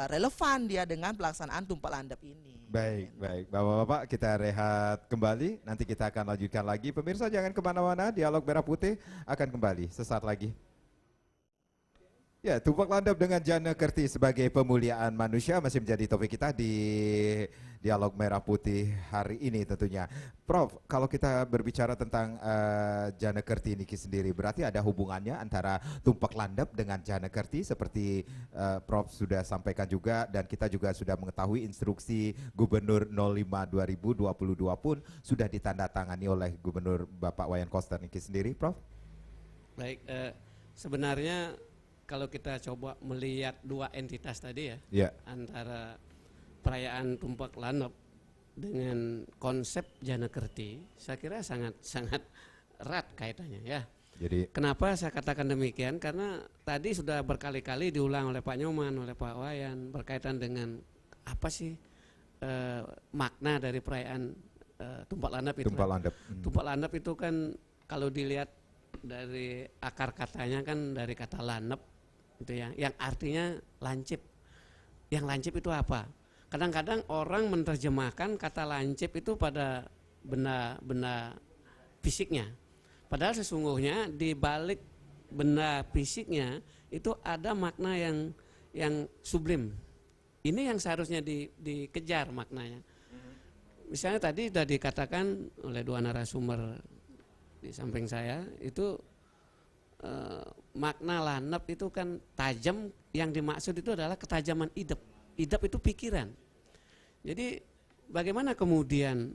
relevan dia dengan pelaksanaan Tumpak Landap ini. Baik, Bapak-Bapak, kita rehat kembali, nanti kita akan lanjutkan lagi. Pemirsa jangan kemana-mana, Dialog Merah Putih akan kembali sesaat lagi. Ya, tumpak landap dengan jana kerti sebagai pemuliaan manusia masih menjadi topik kita di dialog merah putih hari ini tentunya. Prof, kalau kita berbicara tentang jana kerti ini sendiri, berarti ada hubungannya antara tumpak landap dengan jana kerti seperti Prof sudah sampaikan juga, dan kita juga sudah mengetahui instruksi Gubernur 05 2022 pun sudah ditandatangani oleh Gubernur Bapak Wayan Koster ini sendiri, Prof. Baik, sebenarnya kalau kita coba melihat dua entitas tadi ya, Ya. antara perayaan tumpak landap dengan konsep jana kerti, saya kira sangat erat kaitannya ya. Jadi Kenapa saya katakan demikian? Karena tadi sudah berkali-kali diulang oleh Pak Nyoman, oleh Pak Wayan berkaitan dengan apa sih makna dari perayaan tumpak landap itu. tumpak landap. Tumpak landap itu kan kalau dilihat dari akar katanya kan dari kata landap itu ya, yang artinya lancip. Yang lancip itu apa? Kadang-kadang orang menerjemahkan kata lancip itu pada benda fisiknya. Padahal sesungguhnya di balik benda fisiknya itu ada makna yang sublim. Ini yang seharusnya dikejar maknanya. Misalnya tadi sudah dikatakan oleh dua narasumber di samping saya itu makna landap itu kan tajam, yang dimaksud itu adalah ketajaman idep. Idep itu pikiran. Jadi bagaimana kemudian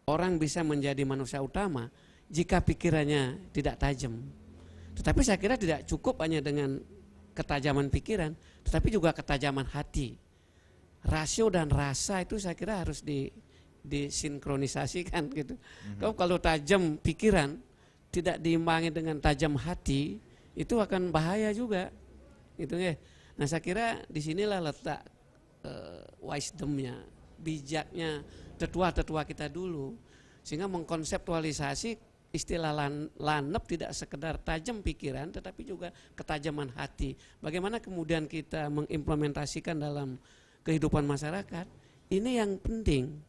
orang bisa menjadi manusia utama jika pikirannya tidak tajam? Tetapi saya kira tidak cukup hanya dengan ketajaman pikiran, tetapi juga ketajaman hati. Rasio dan rasa itu saya kira harus disinkronisasikan gitu. Kalau tajam pikiran tidak diimbangi dengan tajam hati, itu akan bahaya juga, gitu ya. Nah saya kira disinilah letak wisdomnya, bijaknya tetua-tetua kita dulu, sehingga mengkonseptualisasi istilah landap tidak sekedar tajam pikiran, tetapi juga ketajaman hati. Bagaimana kemudian kita mengimplementasikan dalam kehidupan masyarakat, ini yang penting.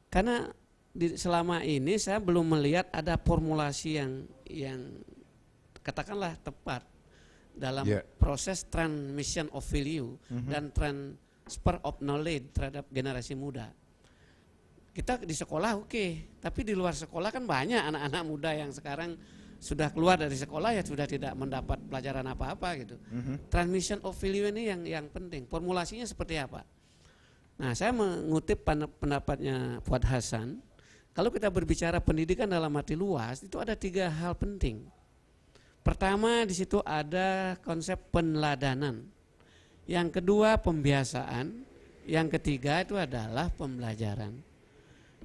Karena selama ini saya belum melihat ada formulasi yang katakanlah tepat dalam proses transmission of value dan transfer of knowledge terhadap generasi muda. Kita di sekolah oke, tapi di luar sekolah kan banyak anak-anak muda yang sekarang sudah keluar dari sekolah ya sudah tidak mendapat pelajaran apa-apa gitu. Transmission of value ini yang penting. Formulasinya seperti apa? Nah, saya mengutip pendapatnya Fuad Hasan. Kalau kita berbicara pendidikan dalam arti luas, itu ada 3 hal penting. Pertama, di situ ada konsep peneladanan. Yang kedua, pembiasaan. Yang ketiga itu adalah pembelajaran.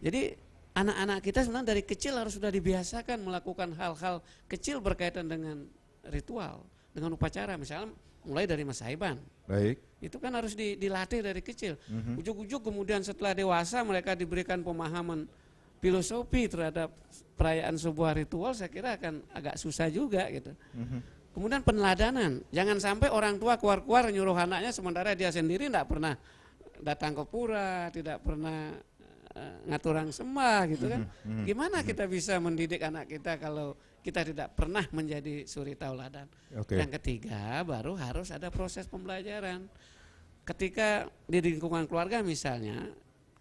Jadi anak-anak kita sebenarnya dari kecil harus sudah dibiasakan melakukan hal-hal kecil berkaitan dengan ritual, dengan upacara, misalnya mulai dari Masaiban. baik. Itu kan harus dilatih dari kecil. Ujuk-ujuk kemudian setelah dewasa mereka diberikan pemahaman filosofi terhadap perayaan sebuah ritual, saya kira akan agak susah juga gitu. Kemudian peneladanan, jangan sampai orang tua keluar-keluar nyuruh anaknya sementara dia sendiri tidak pernah datang ke pura, tidak pernah ngatur orang sembah gitu kan. Gimana kita bisa mendidik anak kita kalau kita tidak pernah menjadi suri tauladan. Yang ketiga baru harus ada proses pembelajaran. Ketika di lingkungan keluarga misalnya,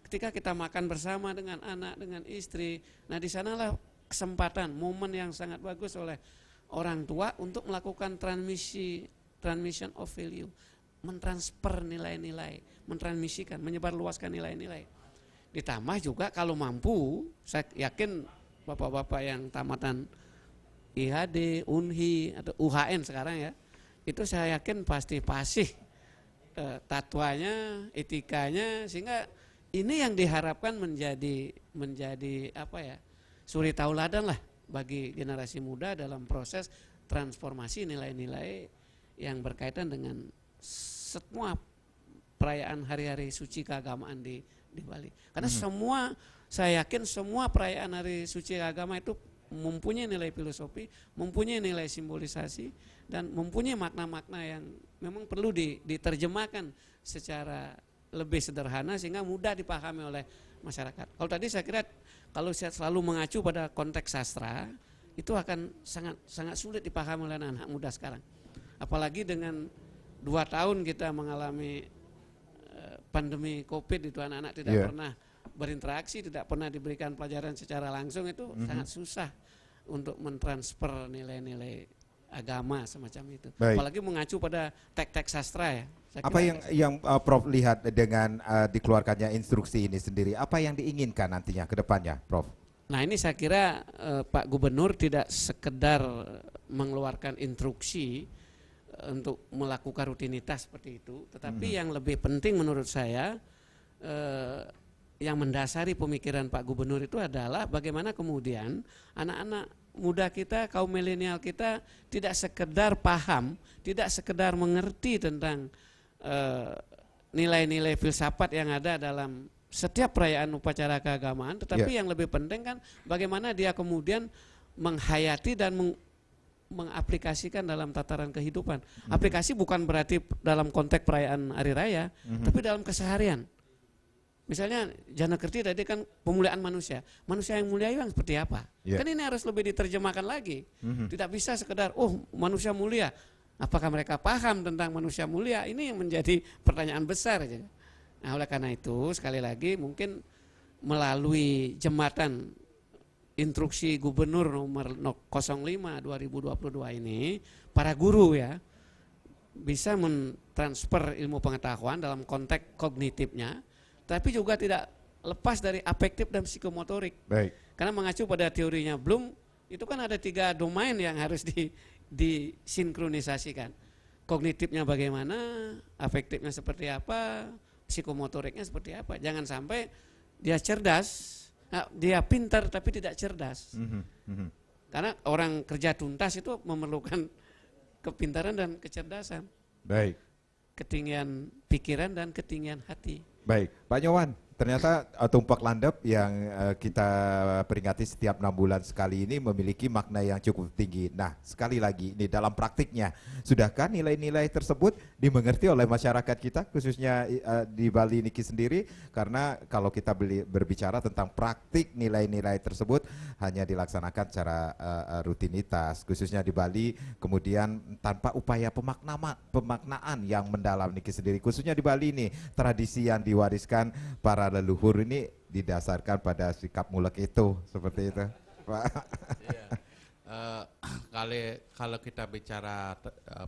ketika kita makan bersama dengan anak, dengan istri, nah di sanalah kesempatan, momen yang sangat bagus oleh orang tua untuk melakukan transmission of value, mentransfer nilai-nilai, mentransmisikan, menyebarluaskan nilai-nilai. Ditambah juga kalau mampu, saya yakin bapak-bapak yang tamatan IHD, UNHI atau UHN sekarang ya, itu saya yakin pasti fasih tatwanya, etikanya, sehingga ini yang diharapkan menjadi apa ya, suri tauladan lah bagi generasi muda dalam proses transformasi nilai-nilai yang berkaitan dengan semua perayaan hari-hari suci keagamaan di Bali. Karena saya yakin semua perayaan hari suci agama itu mempunyai nilai filosofi, mempunyai nilai simbolisasi, dan mempunyai makna-makna yang memang perlu diterjemahkan secara lebih sederhana sehingga mudah dipahami oleh masyarakat. Kalau tadi saya kira kalau saya selalu mengacu pada konteks sastra, itu akan sangat sulit dipahami oleh anak-anak muda sekarang. Apalagi dengan 2 tahun kita mengalami pandemi COVID itu, anak-anak tidak pernah berinteraksi, tidak pernah diberikan pelajaran secara langsung, itu sangat susah untuk mentransfer nilai-nilai agama semacam itu. Baik. Apalagi mengacu pada teks-teks sastra ya. Saya Apa kira yang Prof lihat dengan dikeluarkannya instruksi ini sendiri? Apa yang diinginkan nantinya ke depannya, Prof? Nah, ini saya kira Pak Gubernur tidak sekedar mengeluarkan instruksi untuk melakukan rutinitas seperti itu, tetapi yang lebih penting menurut saya yang mendasari pemikiran Pak Gubernur itu adalah bagaimana kemudian anak-anak muda kita, kaum milenial kita tidak sekedar paham, tidak sekedar mengerti tentang nilai-nilai filsafat yang ada dalam setiap perayaan upacara keagamaan, tetapi yang lebih penting kan bagaimana dia kemudian menghayati dan mengaplikasikan dalam tataran kehidupan. Aplikasi bukan berarti dalam konteks perayaan hari raya, tapi dalam keseharian. Misalnya Jana Kerti tadi kan pemuliaan manusia. Manusia yang mulia yang seperti apa? Kan ini harus lebih diterjemahkan lagi. Tidak bisa sekedar manusia mulia. Apakah mereka paham tentang manusia mulia? Ini yang menjadi pertanyaan besar. Nah, oleh karena itu sekali lagi mungkin melalui jembatan instruksi Gubernur nomor 05 2022 ini, para guru ya bisa mentransfer ilmu pengetahuan dalam konteks kognitifnya, tapi juga tidak lepas dari afektif dan psikomotorik. Baik. Karena mengacu pada teorinya Bloom, itu kan ada 3 domain yang harus disinkronisasikan. Kognitifnya bagaimana, afektifnya seperti apa, psikomotoriknya seperti apa. Jangan sampai dia cerdas, dia pintar tapi tidak cerdas. Karena orang kerja tuntas itu memerlukan kepintaran dan kecerdasan. Baik. Ketinggian pikiran dan ketinggian hati. Baik, Pak Nyowan, ternyata tumpak landep yang kita peringati setiap 6 bulan sekali ini memiliki makna yang cukup tinggi. Nah, sekali lagi ini dalam praktiknya, sudahkah nilai-nilai tersebut dimengerti oleh masyarakat kita, khususnya di Bali Niki sendiri? Karena kalau kita berbicara tentang praktik nilai-nilai tersebut hanya dilaksanakan secara rutinitas, khususnya di Bali, kemudian tanpa upaya pemaknaan yang mendalam Niki sendiri, khususnya di Bali ini, tradisi yang diwariskan para leluhur ini didasarkan pada sikap mulek itu, seperti itu, Pak. Iya. Kalau kita bicara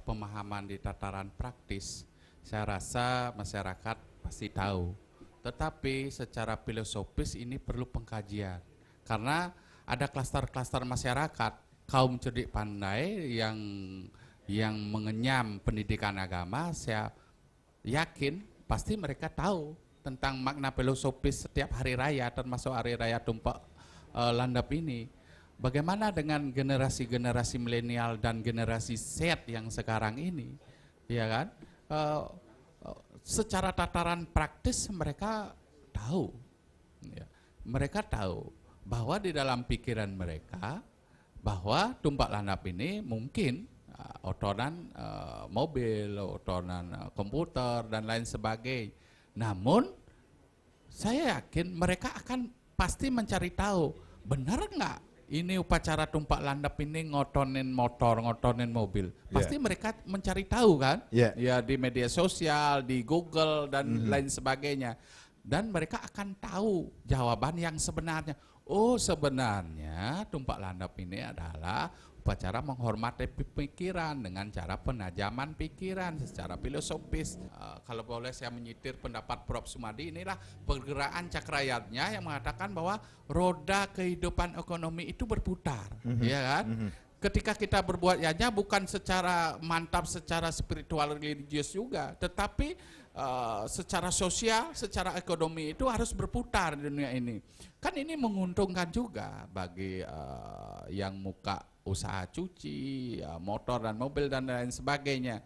pemahaman di tataran praktis, saya rasa masyarakat pasti tahu. Tetapi secara filosofis ini perlu pengkajian, karena ada klaster-klaster masyarakat kaum cerdik pandai yang mengenyam pendidikan agama. Saya yakin pasti mereka tahu tentang makna filosofis setiap hari raya, termasuk hari raya tumpak landap ini. Bagaimana dengan generasi-generasi milenial dan generasi Z yang sekarang ini, ya kan? Secara tataran praktis mereka tahu, ya. Mereka tahu bahwa di dalam pikiran mereka bahwa tumpak landap ini mungkin otonan mobil, otonan komputer dan lain sebagainya. Namun saya yakin mereka akan pasti mencari tahu, benar nggak ini upacara tumpak landap ini ngotonin motor, ngotonin mobil. Pasti mereka mencari tahu kan? Ya di media sosial, di Google dan lain sebagainya. Dan mereka akan tahu jawaban yang sebenarnya. Oh, sebenarnya tumpak landap ini adalah upacara menghormati pikiran dengan cara penajaman pikiran secara filosofis. Kalau boleh saya menyitir pendapat Prof. Sumadi, inilah pergerakan cakrayatnya yang mengatakan bahwa roda kehidupan ekonomi itu berputar, ya kan? Ketika kita berbuat bukan secara mantap, secara spiritual religius juga, tetapi secara sosial, secara ekonomi itu harus berputar di dunia ini. Kan ini menguntungkan juga bagi yang muka usaha cuci, motor dan mobil dan lain sebagainya.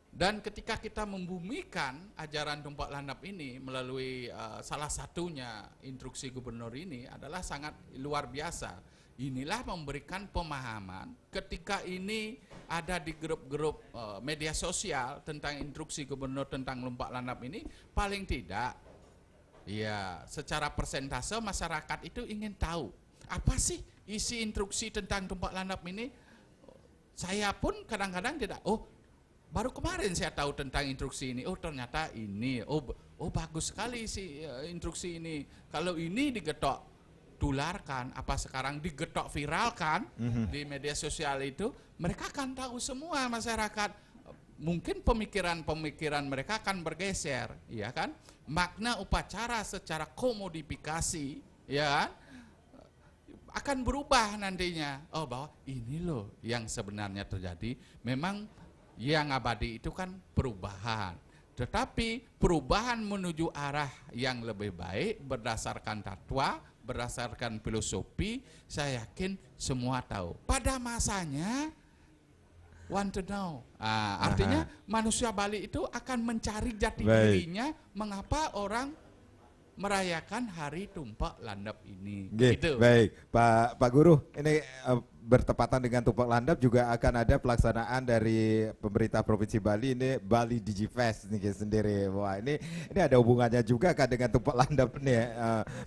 Dan ketika kita membumikan ajaran tumpak landap ini melalui salah satunya instruksi gubernur ini adalah sangat luar biasa. Inilah memberikan pemahaman ketika ini ada di grup-grup media sosial tentang instruksi gubernur tentang tumpak landap ini, paling tidak ya secara persentase masyarakat itu ingin tahu apa sih isi instruksi tentang tumpak landap ini. Saya pun kadang-kadang tidak, baru kemarin saya tahu tentang instruksi ini. Oh ternyata ini, oh bagus sekali sih instruksi ini. Kalau ini digetok tularkan, apa sekarang digetok viralkan di media sosial itu, mereka akan tahu semua masyarakat. Mungkin pemikiran mereka akan bergeser, ya kan? Makna upacara secara komodifikasi, ya kan? Akan berubah nantinya. Oh bahwa ini loh yang sebenarnya terjadi. Memang yang abadi itu kan perubahan. Tetapi perubahan menuju arah yang lebih baik berdasarkan tatwa, berdasarkan filosofi, saya yakin semua tahu. Pada masanya want to know. Artinya manusia Bali itu akan mencari jati dirinya mengapa orang merayakan Hari Tumpak Landap ini. Gitu. Baik, Pak Guru, ini bertepatan dengan Tumpak Landap juga akan ada pelaksanaan dari pemerintah Provinsi Bali, ini Bali Digifest nih sendiri. Wah, ini ada hubungannya juga kan dengan Tumpak Landap nih,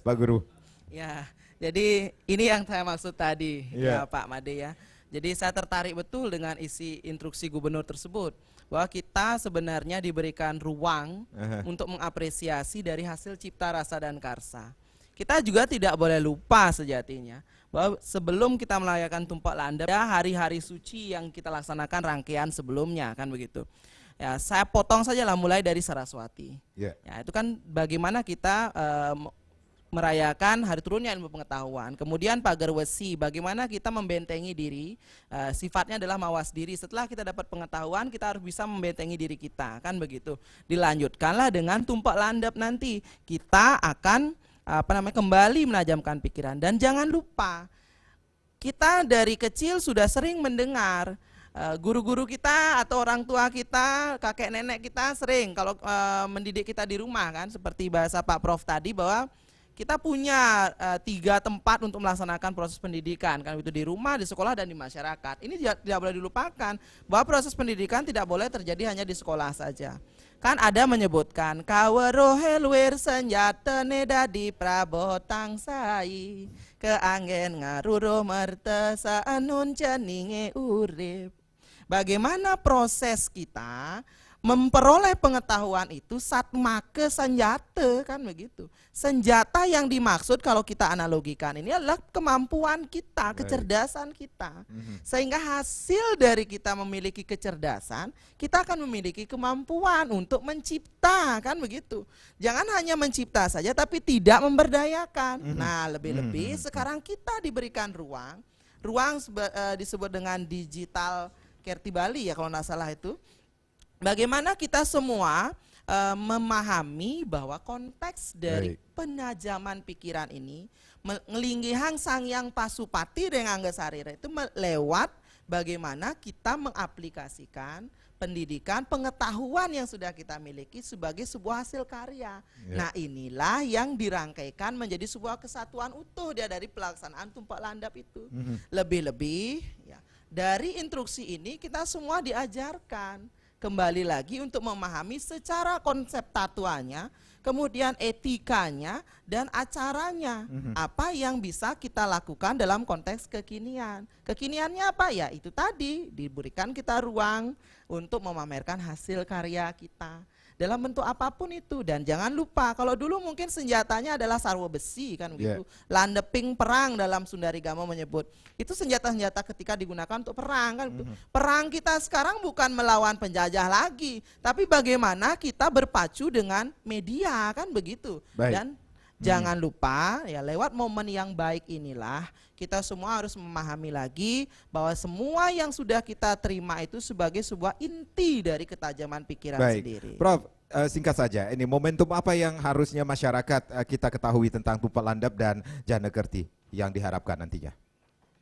Pak Guru. Ya, jadi ini yang saya maksud tadi, ya Pak Made ya. Jadi saya tertarik betul dengan isi instruksi gubernur tersebut, bahwa kita sebenarnya diberikan ruang untuk mengapresiasi dari hasil cipta rasa dan karsa. Kita juga tidak boleh lupa sejatinya bahwa sebelum kita merayakan Tumpak Landap, ada hari-hari suci yang kita laksanakan rangkaian sebelumnya, kan begitu. Ya, saya potong saja lah mulai dari Saraswati. Ya, itu kan bagaimana kita merayakan hari turunnya ilmu pengetahuan. Kemudian pagar wesi, bagaimana kita membentengi diri, sifatnya adalah mawas diri. Setelah kita dapat pengetahuan, kita harus bisa membentengi diri kita, kan begitu. Dilanjutkanlah dengan Tumpak Landap nanti. Kita akan kembali menajamkan pikiran. Dan jangan lupa, kita dari kecil sudah sering mendengar guru-guru kita atau orang tua kita, kakek nenek kita sering kalau mendidik kita di rumah, kan seperti bahasa Pak Prof tadi, bahwa kita punya 3 tempat untuk melaksanakan proses pendidikan, kan itu di rumah, di sekolah, dan di masyarakat. Ini tidak boleh dilupakan bahwa proses pendidikan tidak boleh terjadi hanya di sekolah saja. Kan ada menyebutkan kawerohe luwer senjata neda di prabotang sai keanggen ngaruruh mertesa anun ceninge urip. Bagaimana proses kita memperoleh pengetahuan itu satmake senjata, kan begitu. Senjata yang dimaksud kalau kita analogikan ini adalah kemampuan kita, kecerdasan kita. Sehingga hasil dari kita memiliki kecerdasan, kita akan memiliki kemampuan untuk mencipta, kan begitu. Jangan hanya mencipta saja tapi tidak memberdayakan. Nah, lebih-lebih sekarang kita diberikan ruang disebut dengan digital Kerti Bali ya kalau tidak salah itu. Bagaimana kita semua memahami bahwa konteks dari penajaman pikiran ini ngelinggihang Sangyang Pasupati dengan Anggesarira itu lewat bagaimana kita mengaplikasikan pendidikan, pengetahuan yang sudah kita miliki sebagai sebuah hasil karya. Nah, inilah yang dirangkaikan menjadi sebuah kesatuan utuh dia dari pelaksanaan Tumpak Landap itu. Lebih-lebih ya, dari instruksi ini kita semua diajarkan kembali lagi untuk memahami secara konsep tatuanya, kemudian etikanya dan acaranya. Apa yang bisa kita lakukan dalam konteks kekinian. Kekiniannya apa ya? Itu tadi, diberikan kita ruang untuk memamerkan hasil karya kita dalam bentuk apapun itu. Dan jangan lupa, kalau dulu mungkin senjatanya adalah sarwa besi, kan begitu. Landeping perang dalam Sundarigama menyebut. Itu senjata-senjata ketika digunakan untuk perang, kan. Perang kita sekarang bukan melawan penjajah lagi, tapi bagaimana kita berpacu dengan media, kan begitu. Dan jangan lupa ya, lewat momen yang baik inilah kita semua harus memahami lagi bahwa semua yang sudah kita terima itu sebagai sebuah inti dari ketajaman pikiran sendiri. Prof, singkat saja, ini momentum apa yang harusnya masyarakat kita ketahui tentang Tumpak Landap dan Jana Kerti yang diharapkan nantinya?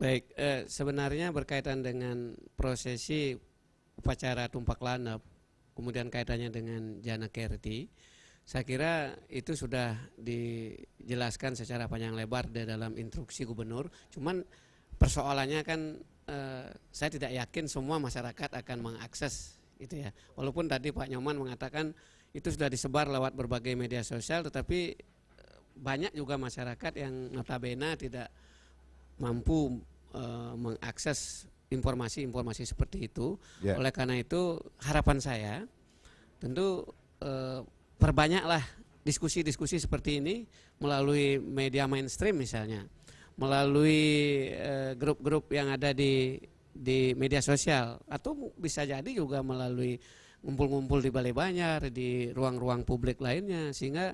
Baik, sebenarnya berkaitan dengan prosesi upacara Tumpak Landap, kemudian kaitannya dengan Jana Kerti, saya kira itu sudah dijelaskan secara panjang lebar di dalam instruksi gubernur. Cuman persoalannya kan saya tidak yakin semua masyarakat akan mengakses itu ya. Walaupun tadi Pak Nyoman mengatakan itu sudah disebar lewat berbagai media sosial, tetapi banyak juga masyarakat yang notabene tidak mampu mengakses informasi-informasi seperti itu. Ya. Oleh karena itu harapan saya tentu perbanyaklah diskusi-diskusi seperti ini melalui media mainstream misalnya, melalui grup-grup yang ada di media sosial, atau bisa jadi juga melalui ngumpul-ngumpul di Balai Banjar, di ruang-ruang publik lainnya, sehingga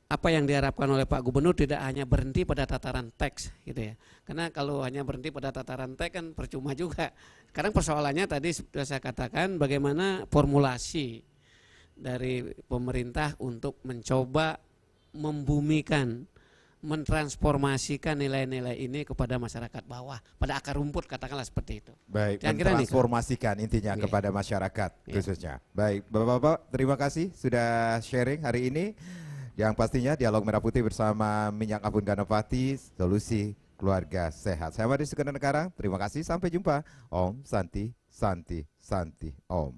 apa yang diharapkan oleh Pak Gubernur tidak hanya berhenti pada tataran teks gitu ya. Karena kalau hanya berhenti pada tataran teks kan percuma juga. Sekarang persoalannya tadi sudah saya katakan bagaimana formulasi dari pemerintah untuk mencoba membumikan, mentransformasikan nilai-nilai ini kepada masyarakat bawah, pada akar rumput, katakanlah seperti itu. Baik, Saya kira nih, mentransformasikan intinya Iya. kepada masyarakat Iya. khususnya. Baik, Bapak-bapak, terima kasih sudah sharing hari ini. Yang pastinya Dialog Merah Putih bersama Minyak Abun Ganapati, solusi keluarga sehat. Saya Madi Sugeng Negara, terima kasih, sampai jumpa. Om Santi, Santi, Santi, Om.